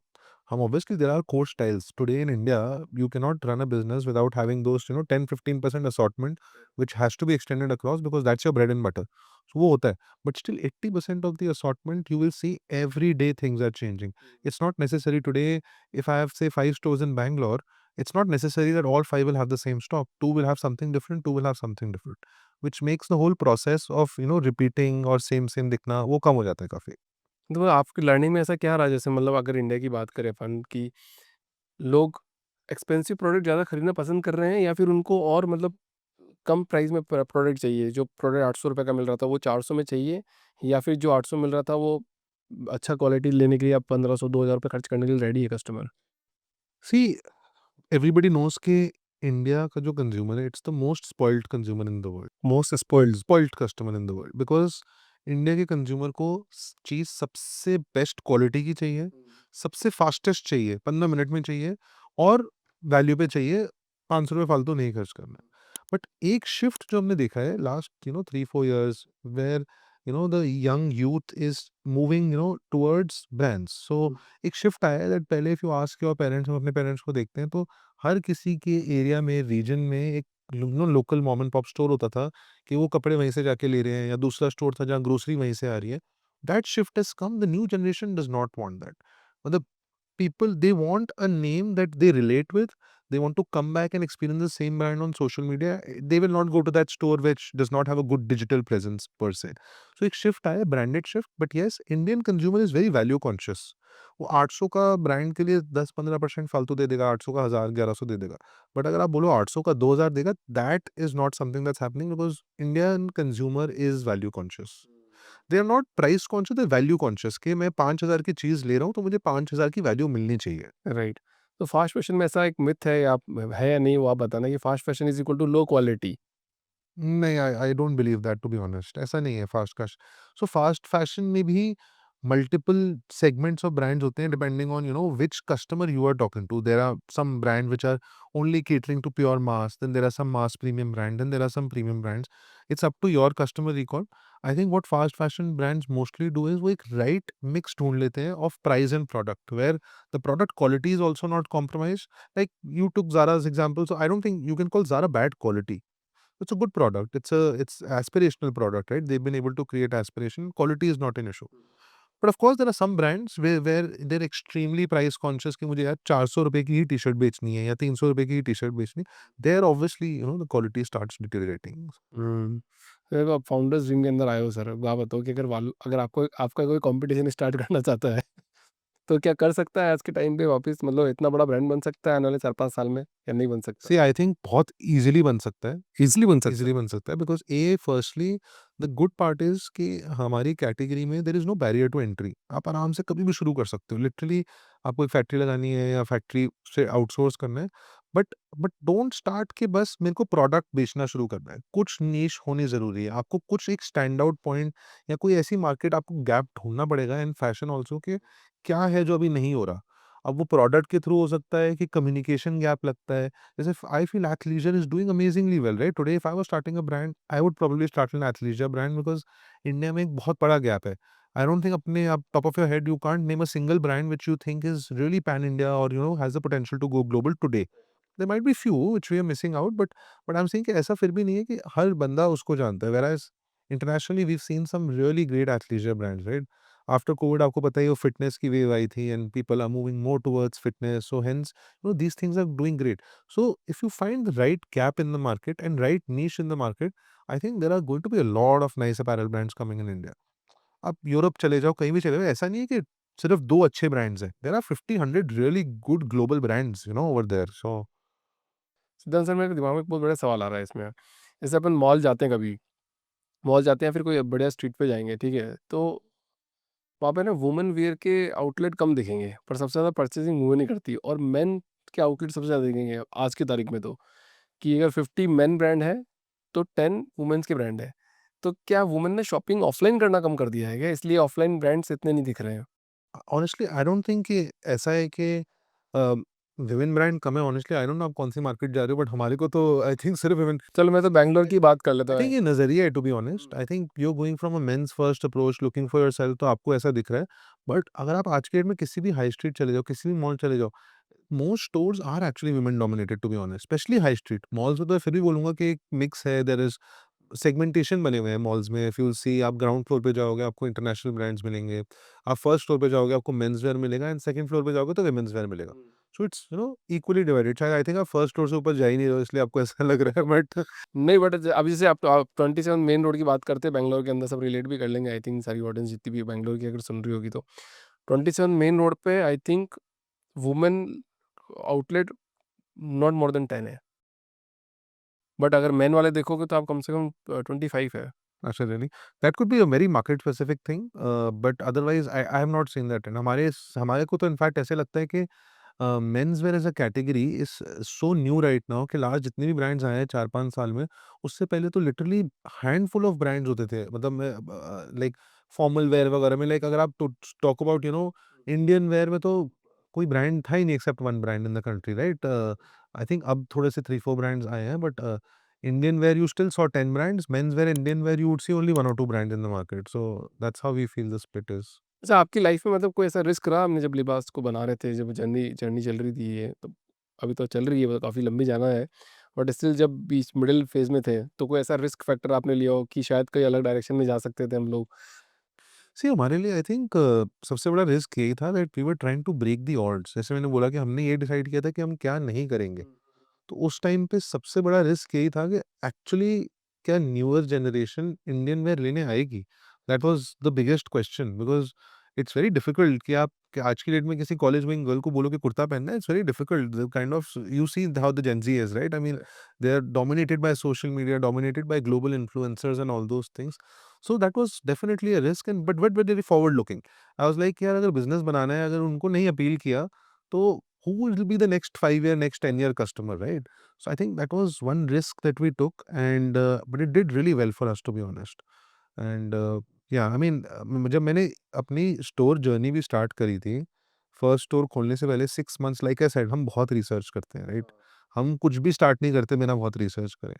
हम, obviously there are core styles today in India. You cannot run a business without having those, 10-15% assortment which has to be extended across, because that's your bread and butter. So वो होता है, but still 80% of the assortment you will see every day things are changing. It's not necessary today, if I have say 5 stores in Bangalore, it's not necessary that all 5 will have the same stock. 2 will have something different, 2 will have something different, which makes the whole process of repeating और same दिखना वो कम हो जाता है काफ़ी। तो आपकी learning में ऐसा क्या रहा, जैसे मतलब अगर इंडिया की बात करें अपन की, लोग एक्सपेंसिव प्रोडक्ट ज़्यादा खरीदना पसंद कर रहे हैं या फिर उनको और मतलब कम प्राइस में प्रोडक्ट चाहिए? जो प्रोडक्ट 800 रुपए का मिल रहा था वो 400 में चाहिए, या फिर जो 800 मिल रहा था वो अच्छा क्वालिटी लेने के लिए अब 1500 2000 रुपए खर्च करने के लिए रेडी है कस्टमर? सी, एवरीबॉडी नोज़ कि इंडिया का जो कंज्यूमर है, it's the most spoiled consumer in the world. Most spoiled. Spoiled customer in the world, because India के कंज्यूमर को चीज़ सबसे बेस्ट क्वालिटी की चाहिए, सबसे फास्टेस्ट चाहिए, 15 मिनट में चाहिए, और वैल्यू पे चाहिए, ₹500 फालतू नहीं खर्च करना है। बट एक शिफ्ट जो हमने देखा है last 3-4 years, where the young youth is moving towards brands. So एक शिफ्ट आया है दैट पहले if you ask your parents, हम अपने पेरेंट्स को देखते हैं तो हर किसी के एरिया में, रीजन में एक local mom and pop store होता था, कि वो कपड़े वहीं से जाके ले रहे हैं, या दूसरा स्टोर था जहाँ ग्रोसरी वहीं से आ रही है। That shift has come, the new generation does not want that. मतलब people, they want a name that they relate with. They want to come back and experience the same brand on social media. They will not go to that store which does not have a good digital presence per se. So एक shift आया, branded shift, but yes, Indian consumer is very value conscious. वो 800 का brand के लिए 10-15% फालतू दे देगा, 800 का 1000-1100 दे देगा। बट अगर आप बोलो 800 का 2000 देगा, that is not something that's happening, because Indian consumer is value conscious. They are not price conscious, they value conscious, कि मैं 5000 की चीज ले रहा हूँ तो मुझे 5000 की वैल्यू मिलनी चाहिए। राइट। तो फास्ट फैशन में ऐसा एक मिथ है, आप है या नहीं वो आप बताना, कि fast fashion is equal to low quality? नहीं, I I don't believe that, to be honest, ऐसा नहीं है fast fashion. So fast fashion में भी मल्टीपल सेगमेंट्स ऑफ ब्रांड्स होते हैं, depending on which customer you are talking to. There are some brand which are only catering to pure mass, then there are some mass premium brand, then there are some premium brands. It's up to your customer record. I think what fast fashion brands mostly do is वो एक right mix ढूंढ लेते हैं of price and product, where the product quality is also not compromise. Like you took Zara's example, so I don't think you can call Zara bad quality. It's a good product. It's aspirational product, right? They've been able to create aspiration. Quality is not an issue. But of course, there are some brands where they're extremely price conscious, कि मुझे यार 400 रुपए की ही T-shirt बेचनी है या 300 रुपए की ही टी-शर्ट बेचनी है। There obviously, the quality starts deteriorating. फिर आप फाउंडर्स ड्रीम के अंदर आए हो सर, अब आप बताओ कि अगर आपको आपका कोई कंपटीशन स्टार्ट करना चाहता है तो क्या कर सकता है आज के टाइम पे वापस, मतलब इतना बड़ा ब्रांड बन सकता है आने वाले 4-5 साल में, या नहीं बन सकता? See, I think बहुत easily बन सकता है। ईज़िली बन सकता इजीली है। बन सकता है, because a firstly the good part is कि हमारी कैटेगरी में there is no barrier to entry. आप आराम से कभी भी शुरू कर सकते हो, लिटरली। आपको एक फैक्ट्री लगानी है या फैक्ट्री से आउटसोर्स करना है, बट बट डोंट स्टार्ट कि बस मेरे को प्रोडक्ट बेचना शुरू करना है। कुछ नीश होनी जरूरी है, आपको कुछ एक स्टैंड आउट पॉइंट या कोई ऐसी मार्केट, आपको गैप ढूंढना पड़ेगा इन फैशन ऑल्सो, कि क्या है जो अभी नहीं हो रहा। अब वो प्रोडक्ट के थ्रू हो सकता है कि कम्युनिकेशन गैप लगता है। जैसे I feel athleisure is doing amazingly well, right? Today, if I was starting a brand, I would probably start an athleisure brand, because India में एक बहुत बड़ा गैप है। I don't think अपने आप top of your head you can't name a single brand which you think is really pan India or has the potential to go global today. There might be few which we are missing out, but I'm saying कि ऐसा फिर भी नहीं है कि हर बंदा उसको जानता है। Whereas internationally we've seen some really great athleisure brands, right? After COVID आपको पता ही वो फिटनेस की वेव आई थी, and people are moving more towards fitness, so hence these things are doing great. So if you find the right gap in the market and right niche in the market, I think there are going to be a lot of nice apparel brands coming in India. आप Europe चले जाओ, कहीं भी चले जाओ, ऐसा नहीं है कि सिर्फ 2 अच्छे ब्रांड्स हैं। There are 50-100 really good global brands over there. So Siddhant sir, मेरे दिमाग में एक बहुत बड़ा सवाल आ रहा है इसमें। जैसे अपन मॉल जाते हैं कभी, मॉल जाते हैं फिर कोई बढ़िया स्ट्रीट पे जाएँगे, ठीक है? तो वहाँ पे ना वुमेन वियर के आउटलेट कम दिखेंगे, पर सबसे ज़्यादा परचेज़िंग वुमेन ही करती है, और मेन के आउटलेट सबसे ज़्यादा दिखेंगे आज की तारीख में तो, कि अगर 50 मेन ब्रांड है, तो 10 वुमेन्स के ब्रांड है। तो क्या वुमेन ने शॉपिंग ऑफलाइन करना कम कर दिया है क्या? इसलिए ऑफलाइन ब्रांड्स इतने नहीं दिख रहे हैं? ऑनेस्टली आई डोंट थिंक कि ऐसा है कि विमेन ब्रांड कम है। ऑनेस्टली आई डोंट नो आप कौन-सी मार्केट जा रहे हो, बट हमारे को तो आई थिंक सिर्फ विमेन। चलो मैं तो बैंगलोर की बात कर लेता आई हूँ। थिंक ये नज़रिया है to be honest. Hmm. I think you are going from a men's first approach looking for yourself, तो आपको ऐसा दिख रहा है। बट अगर आप आज के डेट में किसी भी हाई स्ट्रीट चले जाओ, किसी भी मॉल चले जाओ, most stores are actually women dominated to be honest, specially high street malls में। तो फिर भी बोलूँगा कि एक मिक्स है, देयर इज़ सेगमेंटेशन बने हुए हैं मॉल्स में। इफ यू विल सी, आप ग्राउंड फ्लोर पे जाओगे आपको इंटरनेशनल ब्रांड्स मिलेंगे। आप फर्स्ट फ्लोर पे जाओगे आपको मेन्स वेयर मिलेगा, एंड सेकंड फ्लोर पे जाओगे तो वुमेन्स वेयर मिलेगा। हुँ। So it's equally divided. शायद आई थिंक आप फर्स्ट फ्लोर से ऊपर जा ही नहीं रहे हो, इसलिए आपको ऐसा लग रहा है, बट नहीं बट अभी जैसे आप 27 मेन रोड की बात करते हैं बैंगलोर के अंदर, सब रिलेट भी कर लेंगे आई थिंक, सारी ऑडियंस जितनी भी बैंगलोर की अगर सुन रही होगी तो। 27 मेन रोड पे I think women outlet not more than 10 है। बट अगर मेन वाले देखोगे तो आप कम से कम 25 है। अच्छा really, that could be a very market specific thing, but otherwise I have not seen that. And हमारे को तो इनफैक्ट ऐसे लगता है कि men's wear as a category is so new right now कि लास्ट जितने भी ब्रांड्स आए हैं 4-5 साल में, उससे पहले तो लिटरली हैंडफुल ऑफ ब्रांड्स होते थे। मतलब मैं लाइक फॉर्मल वेयर वगैरह में, लाइक अगर आप to talk about Indian wear में, तो कोई ब्रांड था ही नहीं except one brand in the country, right? I think अब थोड़े से 3-4 ब्रांड्स आए हैं, but Indian wear you still saw 10 brands, men's wear, Indian wear you would see only 1 or 2 brands in the market. So that's how we feel the split is. अच्छा आपकी life में मतलब कोई ऐसा रिस्क रहा आपने जब लिबास को बना रहे थे, जब जर्नी जर्नी चल रही थी ये तो, अभी तो चल रही है, काफ़ी लंबी जाना है, बट स्टिल जब बीच मिडिल फेज में थे तो कोई ऐसा रिस्क फैक्टर आपने लिया हो कि शायद कोई अलग डायरेक्शन में जा सकते थे हम लोग? सी हमारे लिए आई थिंक सबसे बड़ा रिस्क यही था that we were trying to break the odds. जैसे मैंने बोला कि हमने ये डिसाइड किया था कि हम क्या नहीं करेंगे। तो उस टाइम पे सबसे बड़ा रिस्क यही था कि एक्चुअली क्या न्यूअर जनरेशन इंडियन वेयर लेने आएगी? That was the biggest question, because it's very difficult कि आप कि आज की डेट में किसी कॉलेज गोइंग गर्ल को बोलो कि कुर्ता पहनना है, it's very difficult. The kind of you see how the Gen Z is, right? I mean they are dominated by social media, dominated by global influencers and all those things. So that was definitely a risk, and but very forward looking. I was like यार अगर business बनाना है, अगर उनको नहीं appeal किया, तो who will be the next 5 year, next 10-year customer, right? So I think that was one risk that we took, and but it did really well for us, to be honest. And yeah, I mean, जब मैंने अपनी store journey भी start करी थी, first store खोलने से पहले 6 months, like I said, हम बहुत रिसर्च करते हैं, राइट? हम कुछ भी स्टार्ट नहीं करते बिना बहुत रिसर्च करे।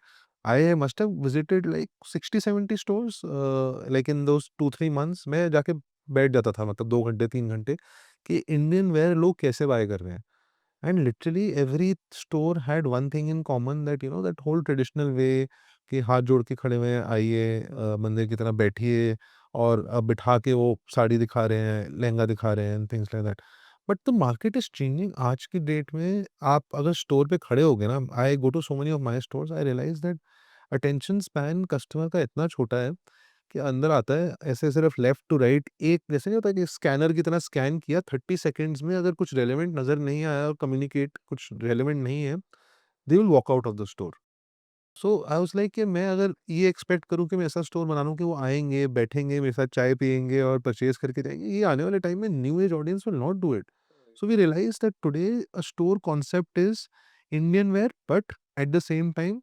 I must have visited like 60-70 stores, like in those 2-3 months. मैं जाके बैठ जाता था, मतलब 2 घंटे 3 घंटे, कि इंडियन वेयर लोग कैसे बाय कर रहे हैं। And literally every store had one thing in common, that that whole traditional way कि हाथ जोड़ के खड़े हुए हैं, आइए मंदिर की तरह बैठिए, और बिठा के वो साड़ी दिखा रहे हैं, लहंगा दिखा रहे हैं, things like that. But the market is changing. आज की डेट में आप अगर स्टोर पे खड़े होगे ना, I go to so many of my stores, I realize that attention span customer का इतना छोटा है कि अंदर आता है, ऐसे सिर्फ लेफ्ट टू राइट, एक जैसे नहीं होता कि स्कैनर की तरह स्कैन किया 30 सेकेंड्स में, अगर कुछ रेलेवेंट नजर नहीं आया और कम्युनिकेट कुछ रेलेवेंट नहीं है, they will walk out of the store. So I was like कि मैं अगर ये एक्सपेक्ट करूँ कि मैं ऐसा स्टोर बना लूँ कि वो आएंगे, बैठेंगे, मेरे साथ चाय पियेंगे और परचेज करके जाएंगे, ये आने वाले टाइम में new age audience will not do it. So we realise that today a store concept is Indian wear, but at the same time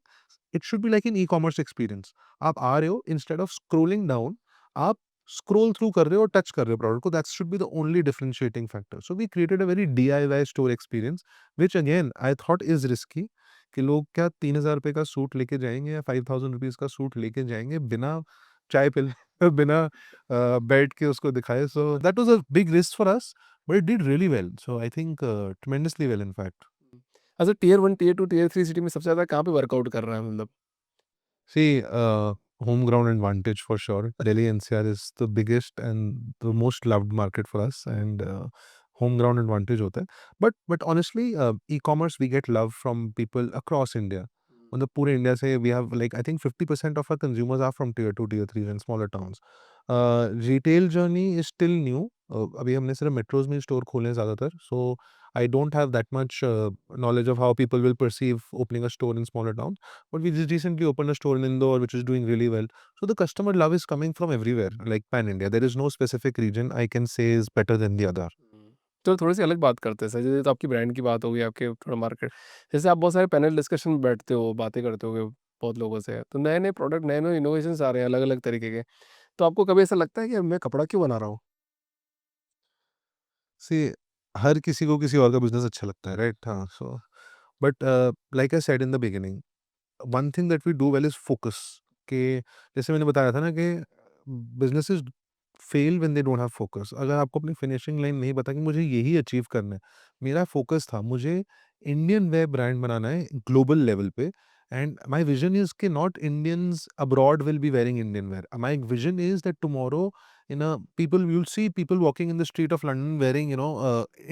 it should be like in e-commerce experience. आप आ रहे हो, instead of scrolling down, आप scroll through कर रहे हो और touch कर रहे हो प्रोडक्ट को। That should be the only differentiating factor. So we created a very DIY store experience, which again I thought is risky, कि लोग क्या 3000 रुपए का सूट लेके जाएंगे या 5000 रुपीज का सूट लेके जाएंगे बिना चाय पिल बिना बैठ के उसको दिखाए। So that was a big risk for us, but it did really well. So I think tremendously well in fact. अच्छा टियर 1, टियर 2, टियर 3 सिटी में सबसे ज़्यादा कहाँ पे वर्कआउट कर रहा है मतलब? See, home ground advantage for sure. Delhi NCR is the biggest and the most loved market for us, and home ground advantage होता है. But honestly, e-commerce we get love from people across India. मतलब पूरे India से we have like I think 50% of our consumers are from tier 2, tier 3 and smaller towns. Retail journey is still new. अभी हमने सिर्फ metros में store खोले हैं ज़्यादातर. So I don't have that much knowledge of how people will perceive opening a store in smaller towns. But we just recently opened a store in Indore, which is doing really well. So the customer love is coming from everywhere, like pan India. There is no specific region I can say is better than the other. तो थोड़ी-सी अलग बात करते हैं sir, जैसे तो आपकी brand की बात हो गई, आपके थोड़ा मार्केट, जैसे आप बहुत सारे पैनल डिस्कशन में बैठते हो, बातें करते होगे, बहुत लोगों से। तो नए-नए प्रोडक्ट, नए-नए इनोवेशंस आ रहे हैं अलग-अलग तरीके के। तो आपको कभी ऐसा लगता है कि मैं कपड़ा क्यों बना रहा हूँ? सी हर किसी को किसी और का बिज़नेस अच्छा लगता है, राइट? हाँ, so but like I said in the beginning, one thing that we do well is focus. कि जैसे मैंने बताया था ना कि businesses fail when they don't have focus. अगर आपको अपनी फिनिशिंग लाइन नहीं पता कि मुझे यही अचीव करना है, मेरा फोकस था मुझे इंडियन वेयर ब्रांड बनाना है ग्लोबल लेवल पे। एंड माय विजन इज़ कि not Indians abroad will be wearing Indian where. My vision is that tomorrow in a people you'll see people walking in the street of London wearing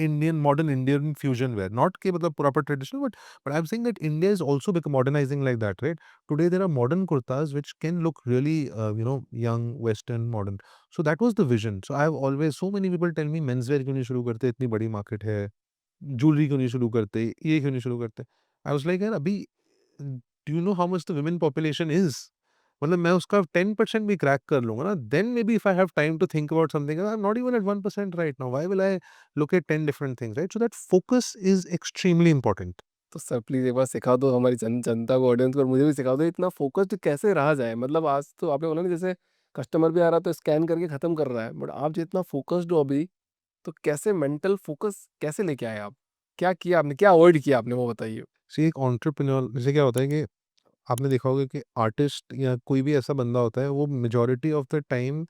Indian modern Indian fusion wear, not ke matlab proper traditional, but I'm saying that India is also modernizing like that, right? Today there are modern kurtas which can look really young, western, modern. So that was the vision. So I've always, so many people tell me menswear क्यों नहीं शुरू करते, इतनी बड़ी market है, jewellery क्यों नहीं शुरू करते, ये क्यों नहीं शुरू करते। आई वाज लाइक यार अभी do you know how much the women population is, मतलब मैं उसका 10% भी क्रैक कर लूँगा ना, then maybe if I have time to think about something, I am not even at 1% right now, why will I look at 10 different things, right? So that focus is extremely important. तो sir please एक बार सिखा दो हमारी जनता को, audience को, और मुझे भी सिखा दो इतना फ़ोकस्ड कैसे रहा जाए? मतलब आज तो आपने बोला ना, जैसे कस्टमर भी आ रहा है तो स्कैन करके ख़त्म कर रहा है, बट आप जितना फ़ोकस्ड हो अभी, तो कैसे मेंटल फ़ोकस कैसे लेके आए आप? क्या किया आपने? क्या अवॉइड किया आपने, वो बताइए? सी एक एंटरप्रेन्योर जैसे क्या होता है कि आपने देखा होगा कि आर्टिस्ट या कोई भी ऐसा बंदा होता है, वो मेजॉरिटी ऑफ द टाइम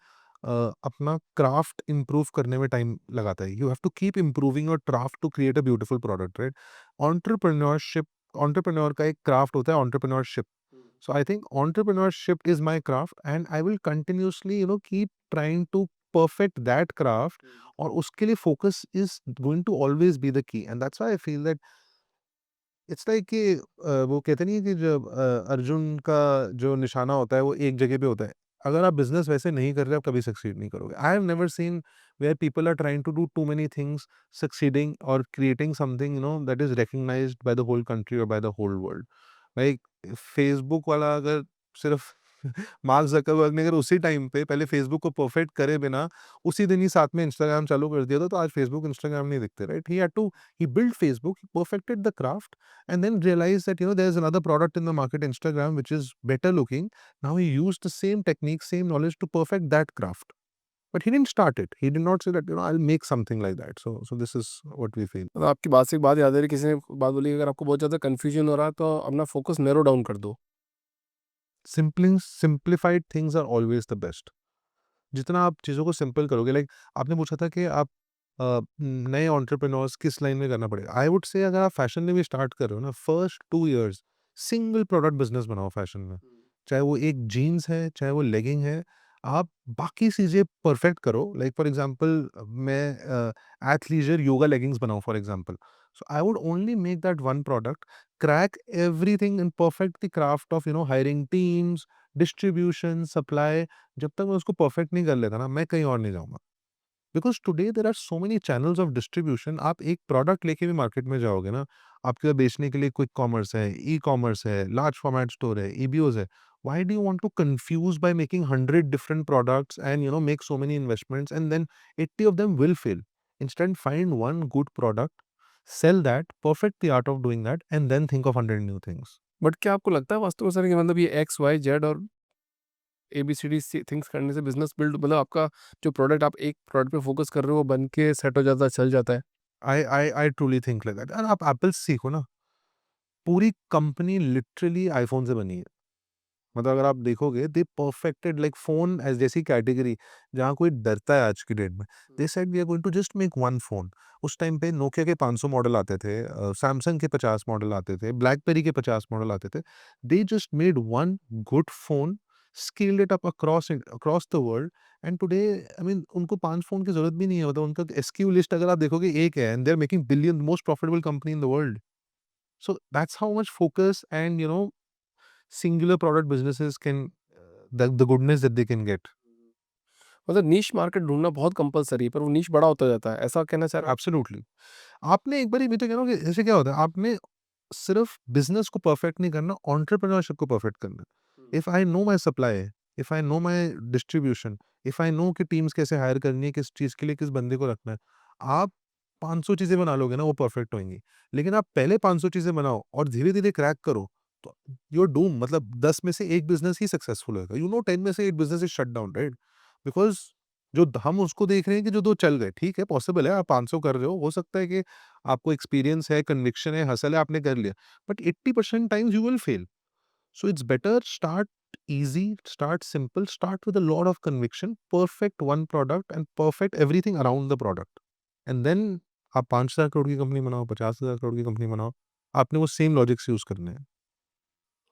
अपना क्राफ्ट इम्प्रूव करने में टाइम लगाता है। You have to keep improving your craft to create a beautiful product, right? Entrepreneurship, entrepreneur का एक क्राफ्ट होता है entrepreneurship. So I think entrepreneurship is my craft and I will continuously, keep trying to perfect that craft, और उसके लिए focus is going to always be the key, and that's why I feel that it's like कि वो कहते नहीं है कि जब अर्जुन का जो निशाना होता है वो एक जगह पे होता है। अगर आप बिज़नेस वैसे नहीं कर रहे, आप कभी सक्सीड नहीं करोगे। I have never seen where people are trying to do too many things, succeeding और creating something that is recognized by the whole country और by the whole world. Like Facebook वाला अगर सिर्फ मार्क ज़करबर्ग ने अगर उसी time पे पहले फेसबुक को परफेक्ट करे बिना उसी दिन ही साथ में इंस्टाग्राम चालू कर दिया था, तो आज फेसबुक, इंस्टाग्राम नहीं दिखते, right? He build Facebook, he perfected the craft and then realized that there's another product in the market, Instagram, which is better looking. Now he used the same technique, same knowledge to perfect that craft, but he didn't start it. He did not say that I'll make something like that. So this is what we feel. मतलब आपकी बात से एक बात याद आ रही है, किसी ने बात बोली कि अगर आपको बहुत ज़्यादा कन्फ्यूजन हो रहा है तो अपना फ़ोकस नैरो डाउन कर दो। Simplified things are always the best. जितना आप चीज़ों को सिंपल करोगे, लाइक आपने पूछा था कि आप नए एंटरप्रेन्योर्स किस लाइन में करना पड़ेगा। आई वुड से अगर आप फैशन में भी स्टार्ट कर रहे हो ना, first 2 years single product business बनाओ फैशन में। चाहे वो एक जीन्स है, चाहे वो लेगिंग है, आप बाकी चीज़ें परफेक्ट करो। लाइक फॉर एग्जांपल मैं एथलीजर योगा लेगिंग्स बनाऊँ for example, so I would only make that one product, crack everything and perfect the craft of hiring teams, distribution, supply. जब तक मैं उसको परफेक्ट नहीं कर लेता ना, मैं कहीं और नहीं जाऊँगा। Because today there are so many channels of distribution. आप एक प्रोडक्ट लेके भी मार्केट में जाओगे ना, आपके पास बेचने के लिए क्विक कॉमर्स है, ई-कॉमर्स है, लार्ज फॉर्मेट स्टोर है, ईबीओज़ है। Why do you want to confuse by making 100 different products and make so many investments and then 80 of them will fail? Instead find one good product, sell that, perfect the art of doing that, and then think of 100 new things. But क्या आपको लगता है वास्तव में sir कि मतलब ये x, Y, Z और एबीसीडी थिंग्स करने से बिज़नेस बिल्ड, मतलब आपका जो प्रोडक्ट, आप एक प्रोडक्ट पे फ़ोकस कर रहे हो, वो बन के सेट हो जाता है, चल जाता है? I truly think like that. और आप एप्पल से सीखो ना, पूरी कंपनी लिटरली आईफ़ोन से बनी है। मतलब अगर आप देखोगे they perfected like phone as जैसी कैटेगरी जहाँ कोई डरता है आज की डेट में। They said we are going to just make one phone. उस टाइम पे नोकिया के 500 मॉडल आते थे, सैमसंग के 50 मॉडल आते थे, ब्लैकबेरी के 50 मॉडल आते थे। They just made one good phone, scaled it up across the world, and today I mean उनको 5 फ़ोन की ज़रूरत भी नहीं है। मतलब उनका एसक्यू लिस्ट अगर आप देखोगे एक है, and they are making billion, most profitable company in the world. So that's how much focus and singular product businesses can the goodness that they can get. मतलब नीश मार्केट ढूँढना बहुत compulsory है, पर वो नीश बड़ा होता जाता है, ऐसा कहना चाह रहे हो आप? Absolutely. आपने एक बारी मैं तो कह रहा हूँ कि ऐसे क्या होता है, आपने सिर्फ बिजनेस को परफेक्ट नहीं करना, एंटरप्रेन्योरशिप को परफेक्ट करना है। If I know my supply, if I know my distribution, if I know कि टीम्स कैसे हायर करनी है, किस चीज के लिए किस बंदे को रखना है, आप 500 चीजें बना लोगे ना, वो परफेक्ट होंगी। लेकिन आप पहले 500 चीजें बनाओ और धीरे धीरे क्रैक करो, यू आर डूम्ड। मतलब 10 में से 1 बिज़नेस ही सक्सेसफुल होगा। यू नो 10 में से 8 businesses shut down, right? Because जो हम उसको देख रहे हैं कि जो 2 चल गए, ठीक है, पॉसिबल है, आप 500 कर रहे हो सकता है कि आपको एक्सपीरियंस है, कन्विक्शन है, हसल है, आपने कर लिया। But 80% times you will fail. So it's better start easy, start simple, start with a lot of conviction, perfect one product and perfect everything around the product. And then आप 5,000 करोड़ की company बनाओ, 50,000 करोड़ की company बनाओ, आपने वो same logics use करने हैं।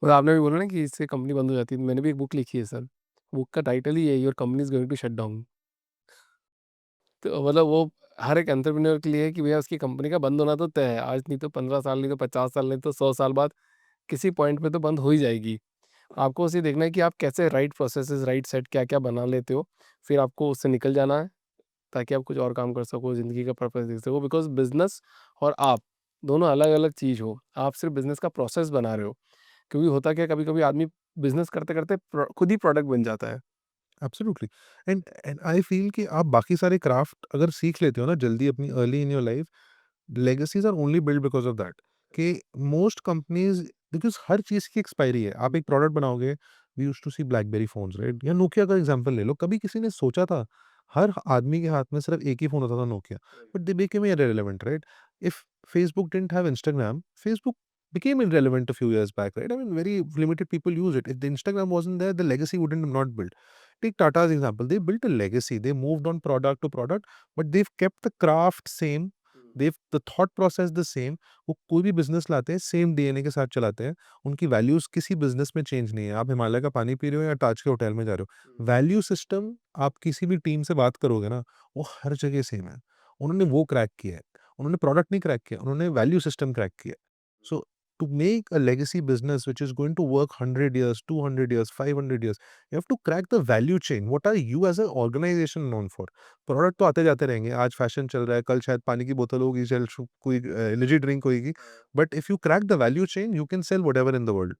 और आपने भी बोला ना कि इससे कंपनी बंद हो जाती है, मैंने भी एक बुक लिखी है सर, बुक का टाइटल ही है your company is going to shut down. तो मतलब वो हर एक एंटरप्रेन्योर के लिए है कि भैया उसकी कंपनी का बंद होना तो तय है, आज नहीं तो 15 साल, नहीं तो 50 साल, नहीं तो 100 साल बाद किसी पॉइंट पे तो बंद हो ही जाएगी। आपको बस ये देखना है कि आप कैसे राइट प्रोसेसेस, राइट सेट क्या-क्या बना लेते हो, फिर आपको उससे निकल जाना है, ताकि आप कुछ और काम कर सको, ज़िंदगी का पर्पस देख सको। बिकॉज़ बिज़नेस और आप दोनों अलग-अलग चीज़ हो। आप सिर्फ़ बिज़नेस का प्रोसेस बना रहे हो, क्योंकि होता क्या है कभी-कभी आदमी बिज़नेस करते-करते खुद ही प्रोडक्ट बन जाता है। एब्सोल्युटली। एंड आई फील कि आप बाकी सारे क्राफ्ट अगर सीख लेते हो ना जल्दी अपनी early in your life, legacies are only build because of that. कि मोस्ट कंपनीज़, बिकॉज़ हर चीज़ की एक्सपायरी है। आप एक प्रोडक्ट बनाओगे, we used to see BlackBerry phones, right? या नोकिया का एग्ज़ाम्पल ले लो। कभी किसी ने सोचा था? हर आदमी के हाथ में सिर्फ एक ही फ़ोन होता था, Nokia. But they became irrelevant, right? If Facebook didn't have Instagram, Facebook became irrelevant a few years back, right? I mean, very limited people use it. If the Instagram wasn't there, the legacy wouldn't have not built. Take Tata's example. They built a legacy. They moved on product to product, but they've kept the craft same. They've the thought process the same. वो कोई भी business लाते हैं, same DNA के साथ चलाते हैं। उनकी values किसी बिज़नेस में चेंज नहीं है। आप हिमालय का पानी पी रहे हो या ताज के होटल में जा रहे हो। वैल्यू सिस्टम आप किसी भी टीम से बात करोगे ना, वो हर जगह सेम है। उन्होंने वो क्रैक किया है। उन्होंने प्रोडक्ट नहीं क्रैक किया, उन्होंने वैल्यू सिस्टम क्रैक किया। सो to make a legacy business which is going to work 100 years, 200 years, 500 years, you have to crack the value chain. What are you as an organization known for? Product तो आते जाते रहेंगे। आज fashion चल रहा है, कल शायद पानी की बोतल होगी, कल कोई एनर्जी ड्रिंक होगी। But if you crack the value chain, you can sell whatever in the world.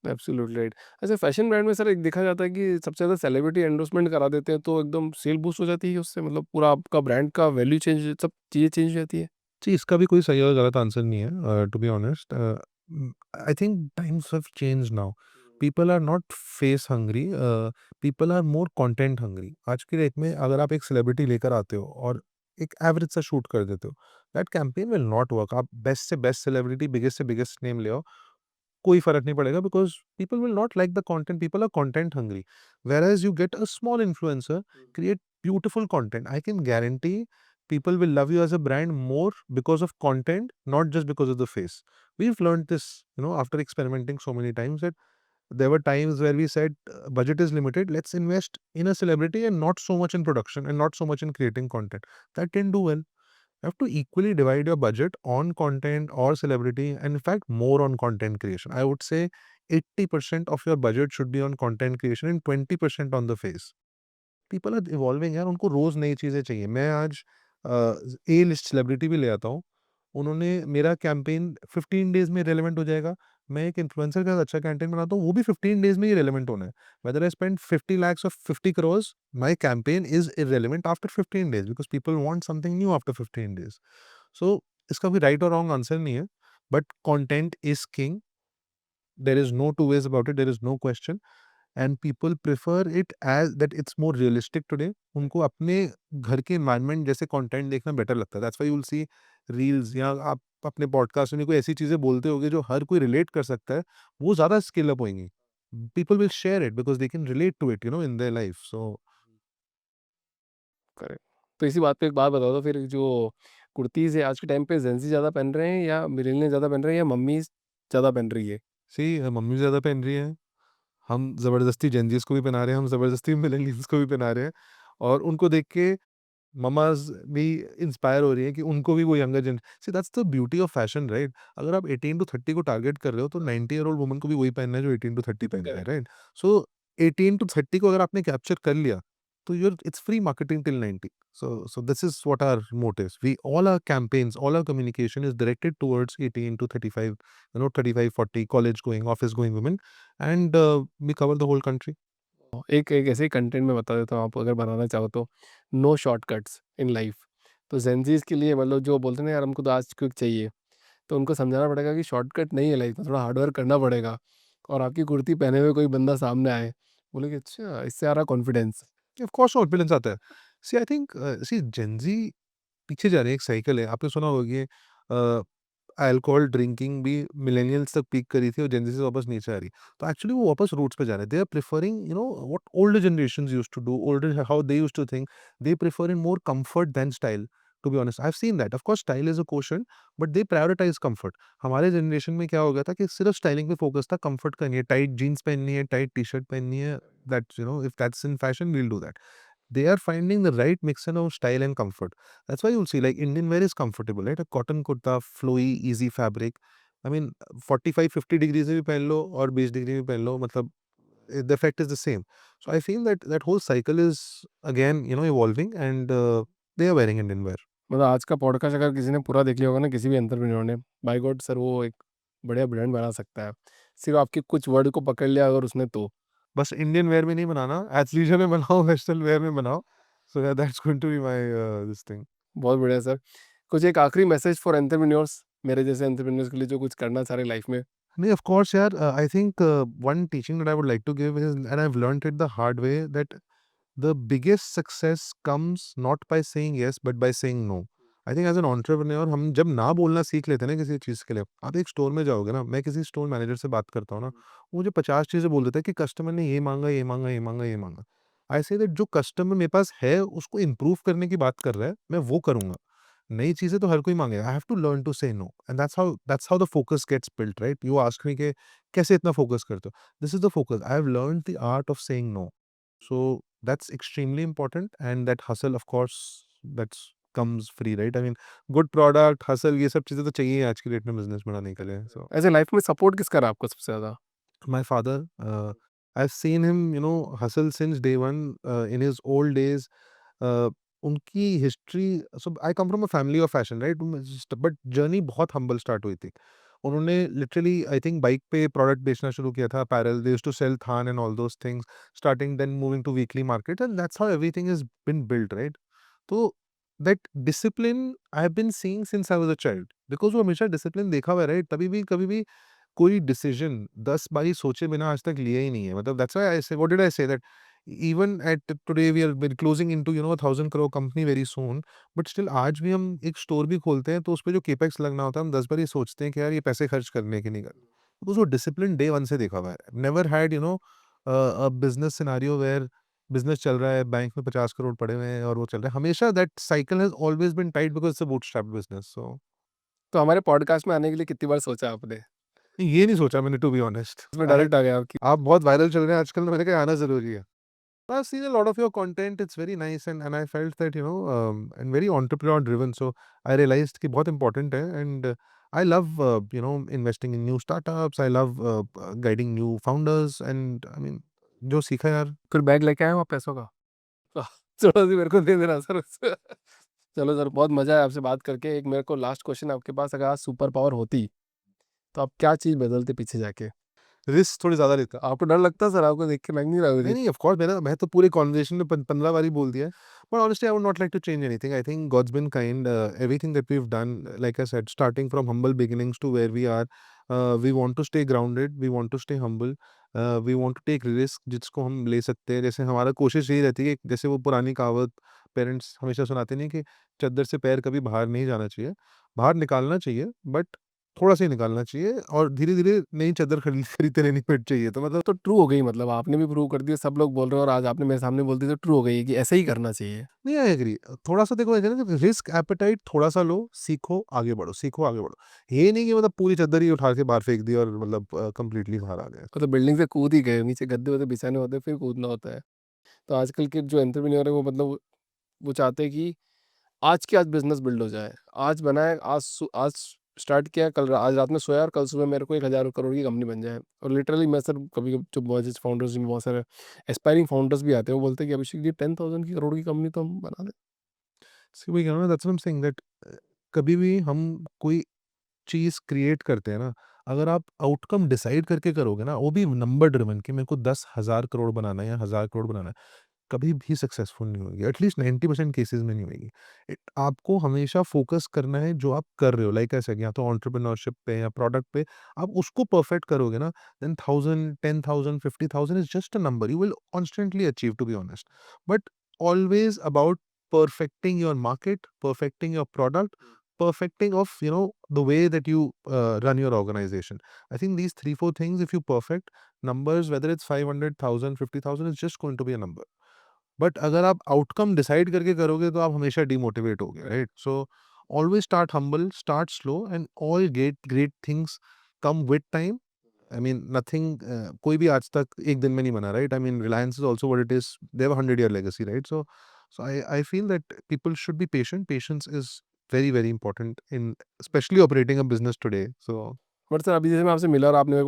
Absolutely right. ऐसे फैशन ब्रांड में सर एक देखा जाता है कि सबसे ज़्यादा सेलिब्रिटी एंडोर्समेंट करा देते हैं, तो एकदम सेल बूस्ट हो जाती है उससे, मतलब पूरा आपका ब्रांड का वैल्यू चेंज, सब चीज़ें चेंज हो जाती है। जी, इसका भी कोई सही और गलत आंसर नहीं है, to be honest. I think times have changed now. People are not face hungry, people are more content hungry. आज की डेट में अगर आप एक सेलिब्रिटी लेकर आते हो और एक एवरेज सा शूट कर देते हो, that campaign will not work. आप बेस्ट से बेस्ट सेलिब्रिटी, बिगेस्ट से बिगेस्ट नेम ले आओ, कोई फ़र्क नहीं पड़ेगा, because people will not like the content, people are content hungry. Whereas you get a small influencer, create beautiful content, I can guarantee people will love you as a brand more because of content, not just because of the face. We've learned this, after experimenting so many times, that there were times where we said, budget is limited, let's invest in a celebrity and not so much in production and not so much in creating content. That didn't do well. You have to equally divide your budget on content or celebrity, and in fact more on content creation. I would say 80% of your budget should be on content creation and 20% on the face. People are evolving यार, उनको रोज़ नई चीज़ें चाहिए। मैं आज ए list celebrity भी ले आता हूँ। उन्होंने मेरा कैंपेन 15 डेज़ में रिलेवेंट हो जाएगा। मैं एक इन्फ्लुएंसर का अच्छा कैंपेन बनाता हूँ, वो भी 15 डेज़ में ही रिलेवेंट होना है। Whether I spend 50 lakhs or 50 crores, my campaign is irrelevant after 15 days, because people want something new after 15 days. So इसका कोई राइट और रॉन्ग आंसर नहीं है, but content is king. There is no two ways about it, there is no question. And people prefer it as that it's more realistic today. उनको अपने घर के environment जैसे कंटेंट देखना बेटर लगता है। That's why you will C reels, या आप अपने पॉडकास्ट में कोई ऐसी चीजें बोलते होगे जो हर कोई रिलेट कर सकता है, वो ज्यादा स्केल अप होंगी। People will share it because they can relate to it, in their life. So correct. तो इसी बात पे एक बात बता दो फिर, जो कुर्तीज़ है आज के टाइम पे जेंज़ी ज़्यादा पहन रहे हैं या मिलेनियल ज़्यादा पहन रहे हैं या मम्मीज़ ज़्यादा पहन रही है? सी मम्मी ज्यादा पहन रही है, हम जबरदस्ती जेनजीस को भी पहना रहे हैं, हम जबरदस्ती मिलेनियल्स को भी पहना रहे हैं। और उनको देख के मम्माज़ भी इंस्पायर हो रही हैं कि उनको भी वो younger gen Z that's the beauty of fashion, right? अगर आप 18 टू 30 को टारगेट कर रहे हो, तो 90 ईयर ओल्ड वुमन को भी वही पहनना है जो 18 टू 30 पहनते हैं, करेक्ट। राइट? सो 18 टू 30 को अगर आपने कैप्चर कर लिया, तो your it's free marketing till 90। So this is what our motives. We all our campaigns, all our communication is directed towards 18 to 35, 35-40 college going, office going women, and we cover the whole country. एक एक ऐसे ही content में बता देता हूँ, आप अगर बनाना चाहो तो, नो शॉर्टकट्स इन लाइफ। तो जेंजीज के लिए मतलब जो बोलते हैं ना यार हमको तो आज क्विक चाहिए, तो उनको समझाना पड़ेगा कि शॉर्टकट नहीं है लाइफ में, थोड़ा हार्ड वर्क करना पड़ेगा। और आपकी कुर्ती पहने हुए कोई बंदा सामने आए, बोले कि अच्छा इससे आ रहा कॉन्फिडेंस। ऑफ कोर्स कॉन्फिडेंस आता है। सी आई थिंक सी जेन ज़ी पीछे जा रहे हैं, एक साइकिल है। आपने सुना होगा कि अल्कोहल ड्रिंकिंग भी मिलेनियल्स तक पीक करी थी और जेन ज़ी से वापस नीचे आ रही। तो एक्चुअली वो वापस रूट्स पे जा रहे हैं। They are preferring what older generations used to do, older how they used to think. They prefer in more comfort than style, to be honest. I have seen that. Of course style is a quotient, but they prioritize comfort. हमारे generation में क्या हो गया था कि सिर्फ styling पे focus था, कम्फर्ट का नहीं है। टाइट जीन्स पहननी है, टाइट टी-शर्ट पहननी है, that's if that's in fashion, we will do that. They are finding the right mixture of style and comfort. That's why you'll see like Indian wear is comfortable, right? A cotton kurta, flowy, easy fabric. I mean, 45-50 degrees में भी पहन लो और 20 degree में पहन लो, मतलब the effect is the same. So I feel that that whole cycle is again, evolving, and they are wearing Indian wear. मतलब आज का पॉडकास्ट अगर किसी ने पूरा देख लिया होगा ना, किसी भी एंटरप्रेन्योर ने, बाय गॉड सर वो एक बढ़िया ब्रांड बना सकता है। सिर्फ आपके कुछ वर्ड को पकड़ लिया अगर उसने तो। बस इंडियन वेयर में नहीं बनाना, एथलीजर में बनाओ, वेस्टर्न वेयर में बनाओ। So yeah, that's going to be my this thing. बहुत बढ़िया सर। कुछ एक आखिरी मैसेज फॉर एंटरप्रेन्योर्स, मेरे जैसे एंटरप्रेन्योर्स के लिए जो कुछ करना चाह रहे लाइफ में। नहीं, of course यार, I think one teaching that I would like to give is, and I've learned it the hard way, that the biggest success comes not by saying yes but by saying no. I think as an entrepreneur हम जब ना बोलना सीख लेते हैं ना किसी चीज़ के लिए, आप एक स्टोर में जाओगे ना, मैं किसी स्टोर मैनेजर से बात करता हूँ ना, वो मुझे 50 चीज़ें बोल देता है कि कस्टमर ने ये माँगा, ये माँगा, ये माँगा, ये माँगा। आई से दैट जो कस्टमर मेरे पास है उसको इम्प्रूव करने की बात कर रहा है, मैं वो करूँगा। नई चीज़ें तो हर कोई माँगेगा। I have to learn to say no, and that's how the focus gets built, right? You asked me कि कैसे इतना फोकस करते हो? This is the focus. I have learned the art of saying no. So that's extremely important, and that hustle, of course, that's comes free, right? I mean, good product, hustle, ये सब चीज़ें तो चाहिए आज की date में business बढ़ाने के लिए। So ऐसे लाइफ में सपोर्ट किसका रहा आपको सबसे ज़्यादा? my father, I've seen him, hustle since day one, in his old days. Uh, उनकी history, so I come from a family of fashion, right? But journey बहुत हम्बल स्टार्ट हुई थी। उन्होंने लिटरली आई थिंक बाइक पे product बेचना शुरू किया था, apparel. They used to sell थान and all those things, starting then moving to weekly market, and that's how everything is been built, right? तो that discipline I have been seeing since I was a child, because वो हमेशा discipline देखा हुआ है, right? तभी भी कभी भी कोई डिसीजन 10 बारी सोचे बिना आज तक लिया ही नहीं है। मतलब दैट्स व्हाई आई से, what did I say, that even at today we are closing into 1000 crore company very soon, but still आज भी हम एक स्टोर भी खोलते हैं तो उसपे जो केपेक्स लगना होता है, हम 10 बार ये सोचते हैं कि यार ये पैसे खर्च करने के नहीं करने। बिकॉज़ वो डिसिप्लिन डे 1 से देखा हुआ है। Never had a business scenario where business चल रहा है, बैंक में 50 करोड़ पड़े हुए हैं और वो चल रहा है। हमेशा that cycle has always been tight because it's a bootstrapped business. So तो हमारे पॉडकास्ट में आने के लिए कितनी बार सोचा आपने? ये नहीं सोचा मैंने, टू बी ऑनेस्ट। इसमें आई डायरेक्ट आ गया आपकी। आप बहुत वायरल चल रहे हैं आजकल, तो मैंने कहा आना ज़रूरी है। I've seen a lot of your content, it's very nice, and I felt that, and very entrepreneur driven, so I realized कि बहुत important है, and I love, investing in new startups, I love guiding new founders, and I mean, जो सीखा यार। फिर bag लेके आए हो आप पैसों का? आह, थोड़ा-सी मेरे को दे देना सर उससे। चलो सर, बहुत मज़ा आया आपसे बात करके। एक मेरे को लास्ट क्वेश्चन आपके पास, अगर आज सुपर पावर होती, तो आप क्या चीज़ बदलते पीछे जाके? रिस्क थोड़ी ज़्यादा लेता। आपको डर लगता है सर? आपको देख के लग नहीं रहा नहीं, मुझे। नहीं, ऑफ कोर्स मैं तो पूरे कन्वर्सेशन में 15 बार ही बोल दिया है। But honestly I would not like to change anything. I think God's been kind, everything that we have done, like I said, starting from humble beginnings to where we are, we want to stay grounded, we want to stay humble, we want to take risk जिसको हम ले सकते हैं। जैसे हमारा कोशिश यही रहती है कि जैसे वो पुरानी कहावत पेरेंट्स हमेशा सुनाते नहीं कि चद्दर से पैर कभी बाहर नहीं जाना चाहिए। बाहर निकालना चाहिए, बट थोड़ा-सा ही निकालना चाहिए, और धीरे-धीरे नई चद्दर खरीदते रहनी पड़ चाहिए। तो मतलब तो ट्रू हो गई, मतलब आपने भी प्रूव कर दिया, सब लोग बोल रहे हो और आज आपने मेरे सामने बोल दी, तो ट्रू हो गई कि ऐसा ही करना चाहिए। नहीं, आई एग्री। थोड़ा-सा देखो, ऐसे ना रिस्क एपेटाइट थोड़ा-सा लो, सीखो, आगे बढ़ो, सीखो, आगे बढ़ो। ये नहीं कि मतलब पूरी चद्दर ही उठा के बाहर फेंक दी और मतलब कंप्लीटली बाहर आ गए। मतलब बिल्डिंग से कूद ही गए, नीचे गद्दे-वद्दे बिछाने होते हैं, फिर कूदना होता है। तो आजकल के जो एंटरप्रेन्योर है वो, मतलब वो चाहते हैं कि आज के आज बिज़नेस बिल्ड हो जाए। आज बनाए, आज स्टार्ट किया, आज रात में सोया और कल सुबह मेरे को 1000 करोड़ की कंपनी बन जाए। और लिटरली मैं सर, कभी-कभी जो बहुत फाउंडर्स में बहुत सारे एस्पायरिंग फाउंडर्स भी आते हैं, वो बोलते हैं कि अभिषेक जी, 10,000 की करोड़ की कंपनी तो हम बना दें। सी वही कह रहा हूँ ना, that's what I am saying, that कभी भी हम कोई चीज़ क्रिएट करते हैं ना, अगर आप आउटकम डिसाइड करके करोगे ना, वो भी नंबर ड्रिवन कि मेरे को 10,000 करोड़ बनाना है या 1000 करोड़ बनाना है। कभी भी सक्सेसफुल नहीं होगी, एटलीस्ट 90% केसेज़ में नहीं होएगी। आपको हमेशा फ़ोकस करना है जो आप कर रहे हो, लाइक आई सेड, या तो एंटरप्रेन्योरशिप पे या प्रोडक्ट पे, आप उसको परफेक्ट करोगे ना, then 1000, 10,000, 50,000 is just a number, you will constantly achieve, to be honest. But always about perfecting your market, perfecting your product, perfecting of, the way that you run your organization. I think these 3, 4 things, if you perfect, numbers, whether it's 500,000, 50,000, it's just going to be a number. But अगर आप outcome decide करके करोगे तो आप हमेशा demotivate होगे, right? So always start humble, start slow, and all great great things come with time. I mean nothing, कोई भी आज तक एक दिन में नहीं बना, right? I mean Reliance is also what it is, they have 100 year legacy, right? So I feel that people should be patient, patience is very very important in specially operating a business today. So but sir अभी जैसे मैं आपसे मिला और आप मेरे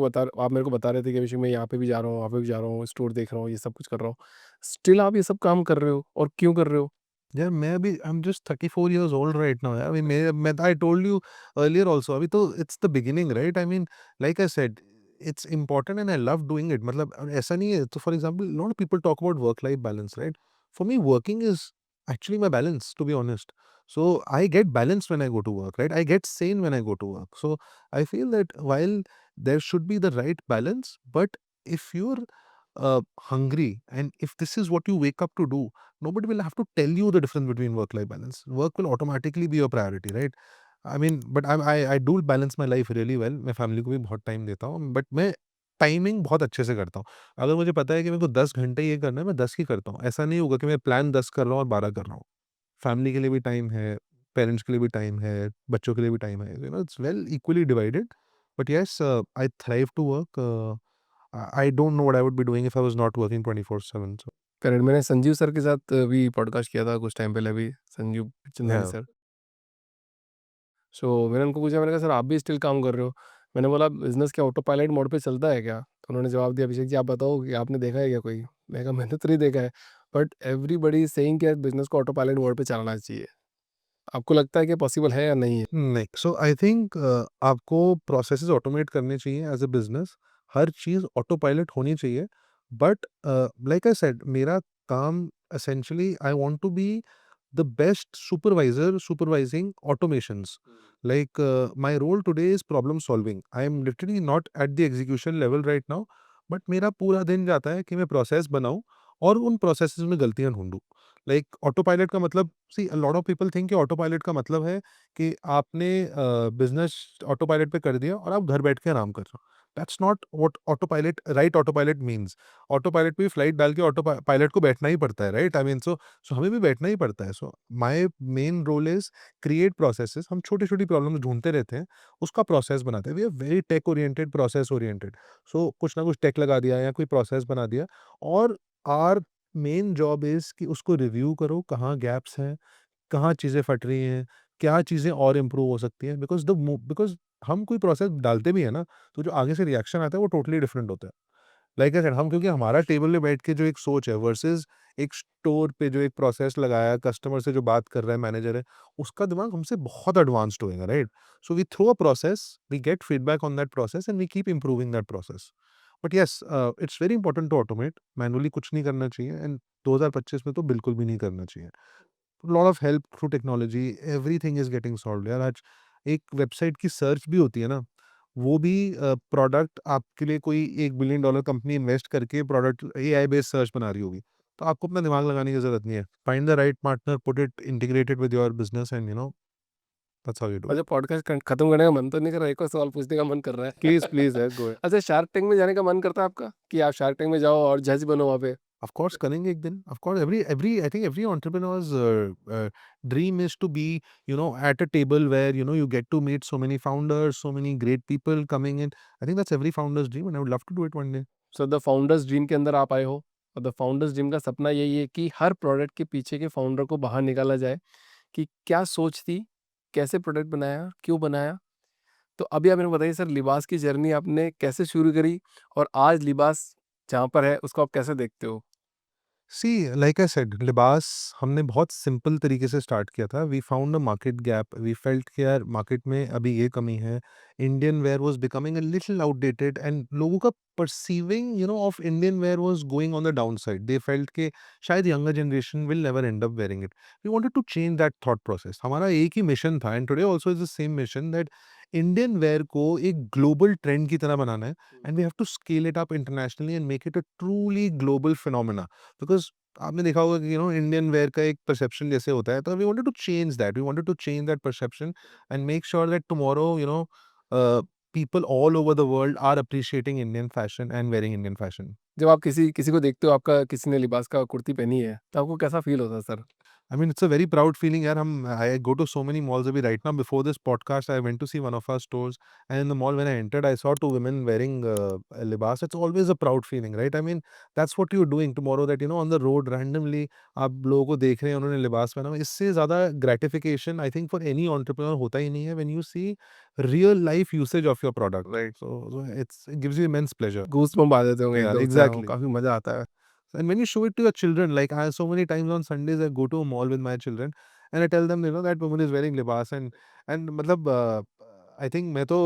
को बता रहे थे कि अभिषेक मैं यहाँ पे भी जा रहा हूँ, वहाँ पे भी जा रहा हूँ, स्टोर देख रहा हूँ, ये सब कुछ कर रहा हूँ। स्टिल आप ये सब काम कर रहे हो और क्यों कर रहे हो? यार मैं अभी I am just 34 years old right now यार। अभी मैं I told you earlier also, अभी तो it's the beginning, right? I mean, like I said, it's important and I love doing it. मतलब ऐसा नहीं है, तो for example lot people talk about work life balance, right? For me working is actually my balance, to be honest. So I get balance when I go to work, right? I get sane when I go to work. So I feel that while there should be the right balance, but if you're hungry, and if this is what you wake up to do, nobody will have to tell you the difference between work life balance. Work will automatically be your priority, right? I mean, but I do balance my life really well. मैं family को भी बहुत time देता हूँ, but मैं timing बहुत अच्छे से करता हूँ। अगर मुझे पता है कि मेरे को 10 घंटे ये करना है, मैं 10 ही करता हूँ। ऐसा नहीं होगा कि मैं प्लान 10 कर रहा हूँ और 12 कर रहा हूँ। फैमिली के लिए भी टाइम है, पेरेंट्स के लिए भी टाइम है, बच्चों के लिए भी टाइम है। It's well equally divided. But yes, I thrive to work. I don't know what I would be doing if I was not working 24/7. So correct, मैंने संजीव सर के साथ भी पॉडकास्ट किया था कुछ टाइम पहले अभी, संजीव बिच्चंदानी yeah. सर। सो मैंने उनको पूछा, मैंने कहा सर आप भी स्टिल काम कर रहे हो? मैंने बोला बिज़नेस क्या ऑटो पायलट मोड पे चलता है क्या? तो उन्होंने जवाब दिया, अभिषेक जी आप बताओ कि आपने देखा है क्या कोई? मैंने कहा मैंने तो नहीं देखा है, बट एवरीबॉडी इज़ सेइंग कि बिज़नेस को ऑटो पायलट मोड पे चलाना चाहिए। आपको लगता है कि पॉसिबल है या नहीं है? नहीं, सो आई थिंक आपको प्रोसेसेस ऑटोमेट करने चाहिए एज़ अ बिज़नेस। हर चीज़ ऑटो पायलट होनी चाहिए। बट लाइक आई सेड, मेरा काम essentially, I want to be the best supervisor supervising automations. Like my role today is problem solving. I am literally not at the execution level right now, but मेरा पूरा दिन जाता है कि मैं process बनाऊं और उन प्रोसेसेस में गलतियां ढूंढूं। लाइक ऑटो पायलट का मतलब, see a lot of people think कि ऑटो पायलट का मतलब है कि आपने बिजनेस ऑटो पायलट पे कर दिया और आप घर बैठ के आराम कर रहे हो। That's not what auto pilot, right? Auto pilot means, auto pilot पे फ्लाइट डाल के ऑटो पायलट को बैठना ही पड़ता है, राइट? आई मीन, सो हमें भी बैठना ही पड़ता है। So my main role is create processes. हम छोटी-छोटी प्रॉब्लम्स ढूँढते रहते हैं, उसका प्रोसेस बनाते हैं। We are very tech oriented, process oriented. So कुछ ना कुछ टेक लगा दिया या कोई प्रोसेस बना दिया, और आवर मेन जॉब इज़ कि उसको रिव्यू करो, कहाँ गैप्स हैं, कहाँ चीज़ें फट रही हैं, क्या चीज़ें और इम्प्रूव हो सकती हैं। बिकॉज़ हम कोई प्रोसेस डालते भी हैं ना, तो जो आगे से रिएक्शन आता है वो टोटली डिफरेंट होता है। लाइक आई सेड, हम क्योंकि हमारा टेबल पे बैठ के जो एक सोच है वर्सेस एक स्टोर पे जो एक प्रोसेस लगाया, कस्टमर से जो बात कर रहा है मैनेजर है, उसका दिमाग हमसे बहुत एडवांस्ड होएगा, right? So we throw a process, we get feedback on that process and we keep improving that process. But yes, it's very important to automate. Manually कुछ नहीं करना चाहिए, एंड 2025 में तो बिल्कुल भी नहीं करना चाहिए। Lot of help through technology, everything is getting solved यार। आज एक वेबसाइट की सर्च भी होती है ना, वो भी प्रोडक्ट आपके लिए कोई $1 बिलियन कंपनी इन्वेस्ट करके प्रोडक्ट एआई बेस्ड सर्च बना रही होगी। तो आपको अपना दिमाग लगाने की ज़रूरत नहीं है। Find the right partner, put it integrated with your business, and that's how you do अच्छा, इट। पॉडकास्ट खत्म करने का मन तो नहीं कर रहा, एक और सवाल पूछने का मन कर रहा है। प्लीज़, प्लीज़ यार, गो अहेड। अच्छा, शार्क टैंक में जाने का मन करता है आपका कि आप शार्क टैंक में जाओ और जज बनो वहाँ पे? ऑफ कोर्स करेंगे एक दिन। Of course every I think every entrepreneurs dream is to be, at a table where you get to meet so many founders, so many great people coming in. I think that's every founder's dream, and I would love to do it one day. So the founders dream के अंदर आप आए हो, और the founders dream का सपना यही है कि हर प्रोडक्ट के पीछे के फाउंडर को बाहर निकाला जाए कि क्या सोच थी, कैसे प्रोडक्ट बनाया, क्यों बनाया। तो अभी आप मेरे को बताइए सर, लिबास की जर्नी आपने कैसे शुरू करी और आज लिबास जहाँ पर है उसको आप कैसे देखते हो? सी लाइक आई सेड, लिबास हमने बहुत सिंपल तरीके से स्टार्ट किया था। We found a market gap, we felt कि यार मार्केट में अभी ये कमी है। Indian wear was becoming a little outdated and लोगों का perceiving of Indian wear was going on the downside. They felt कि शायद younger generation will never end up wearing it. We wanted to change that thought process. हमारा एक ही mission था and today also is the same mission, that Indian wear को एक global trend की तरह बनाना है and we have to scale it up internationally and make it a truly global phenomena. Because आपने देखा होगा कि इंडियन वेयर का एक परसेप्शन जैसे होता है, तो we wanted to change that, we wanted to change that perception and make sure that tomorrow people all over the world are appreciating Indian fashion and wearing Indian fashion. जब आप किसी किसी को देखते हो, आपका किसी ने लिबास का कुर्ती पहनी है, तो आपको कैसा फ़ील होता है sir? I mean, it's a very proud feeling, यार। हम I go to so many malls अभी right now. Before this podcast, I went to see one of our stores, and in the mall when I entered, I saw two women wearing a libas. It's always a proud feeling, right? I mean, that's what you're doing tomorrow. That on the road randomly आप लोगों को देख रहे हैं, उन्होंने लिबास पहना हुआ है। इससे ज़्यादा gratification I think for any entrepreneur होता ही नहीं है when you see real life usage of your product, right? So it gives you immense pleasure. Goosebump आ जाते होंगे Yeah, एकदम से, हाँ, exactly. काफ़ी मज़ा आता है। And when you show it to your children, like I so many times on Sundays, I go to a mall with my children and I tell them, that woman is wearing libas and मतलब I think मैं तो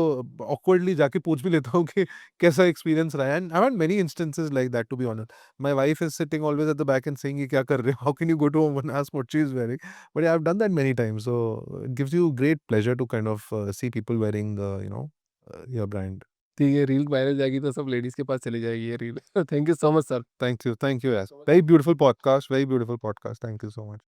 awkwardly जाके पूछ भी लेता हूँ कि कैसा experience रहा है। And I've had many instances like that, to be honest. My wife is sitting always at the back and saying, ये क्या कर रहे हो? How can you go to a woman and ask what she is wearing? But yeah, I've done that many times. So it gives you great pleasure to kind of see people wearing, your brand. ठीक है, reel viral जाएगी तो सब ladies के पास चली जाएगी ये reel. Thank you so much sir. Thank you. Thank you, yes. Very beautiful podcast. Very beautiful podcast. Thank you so much.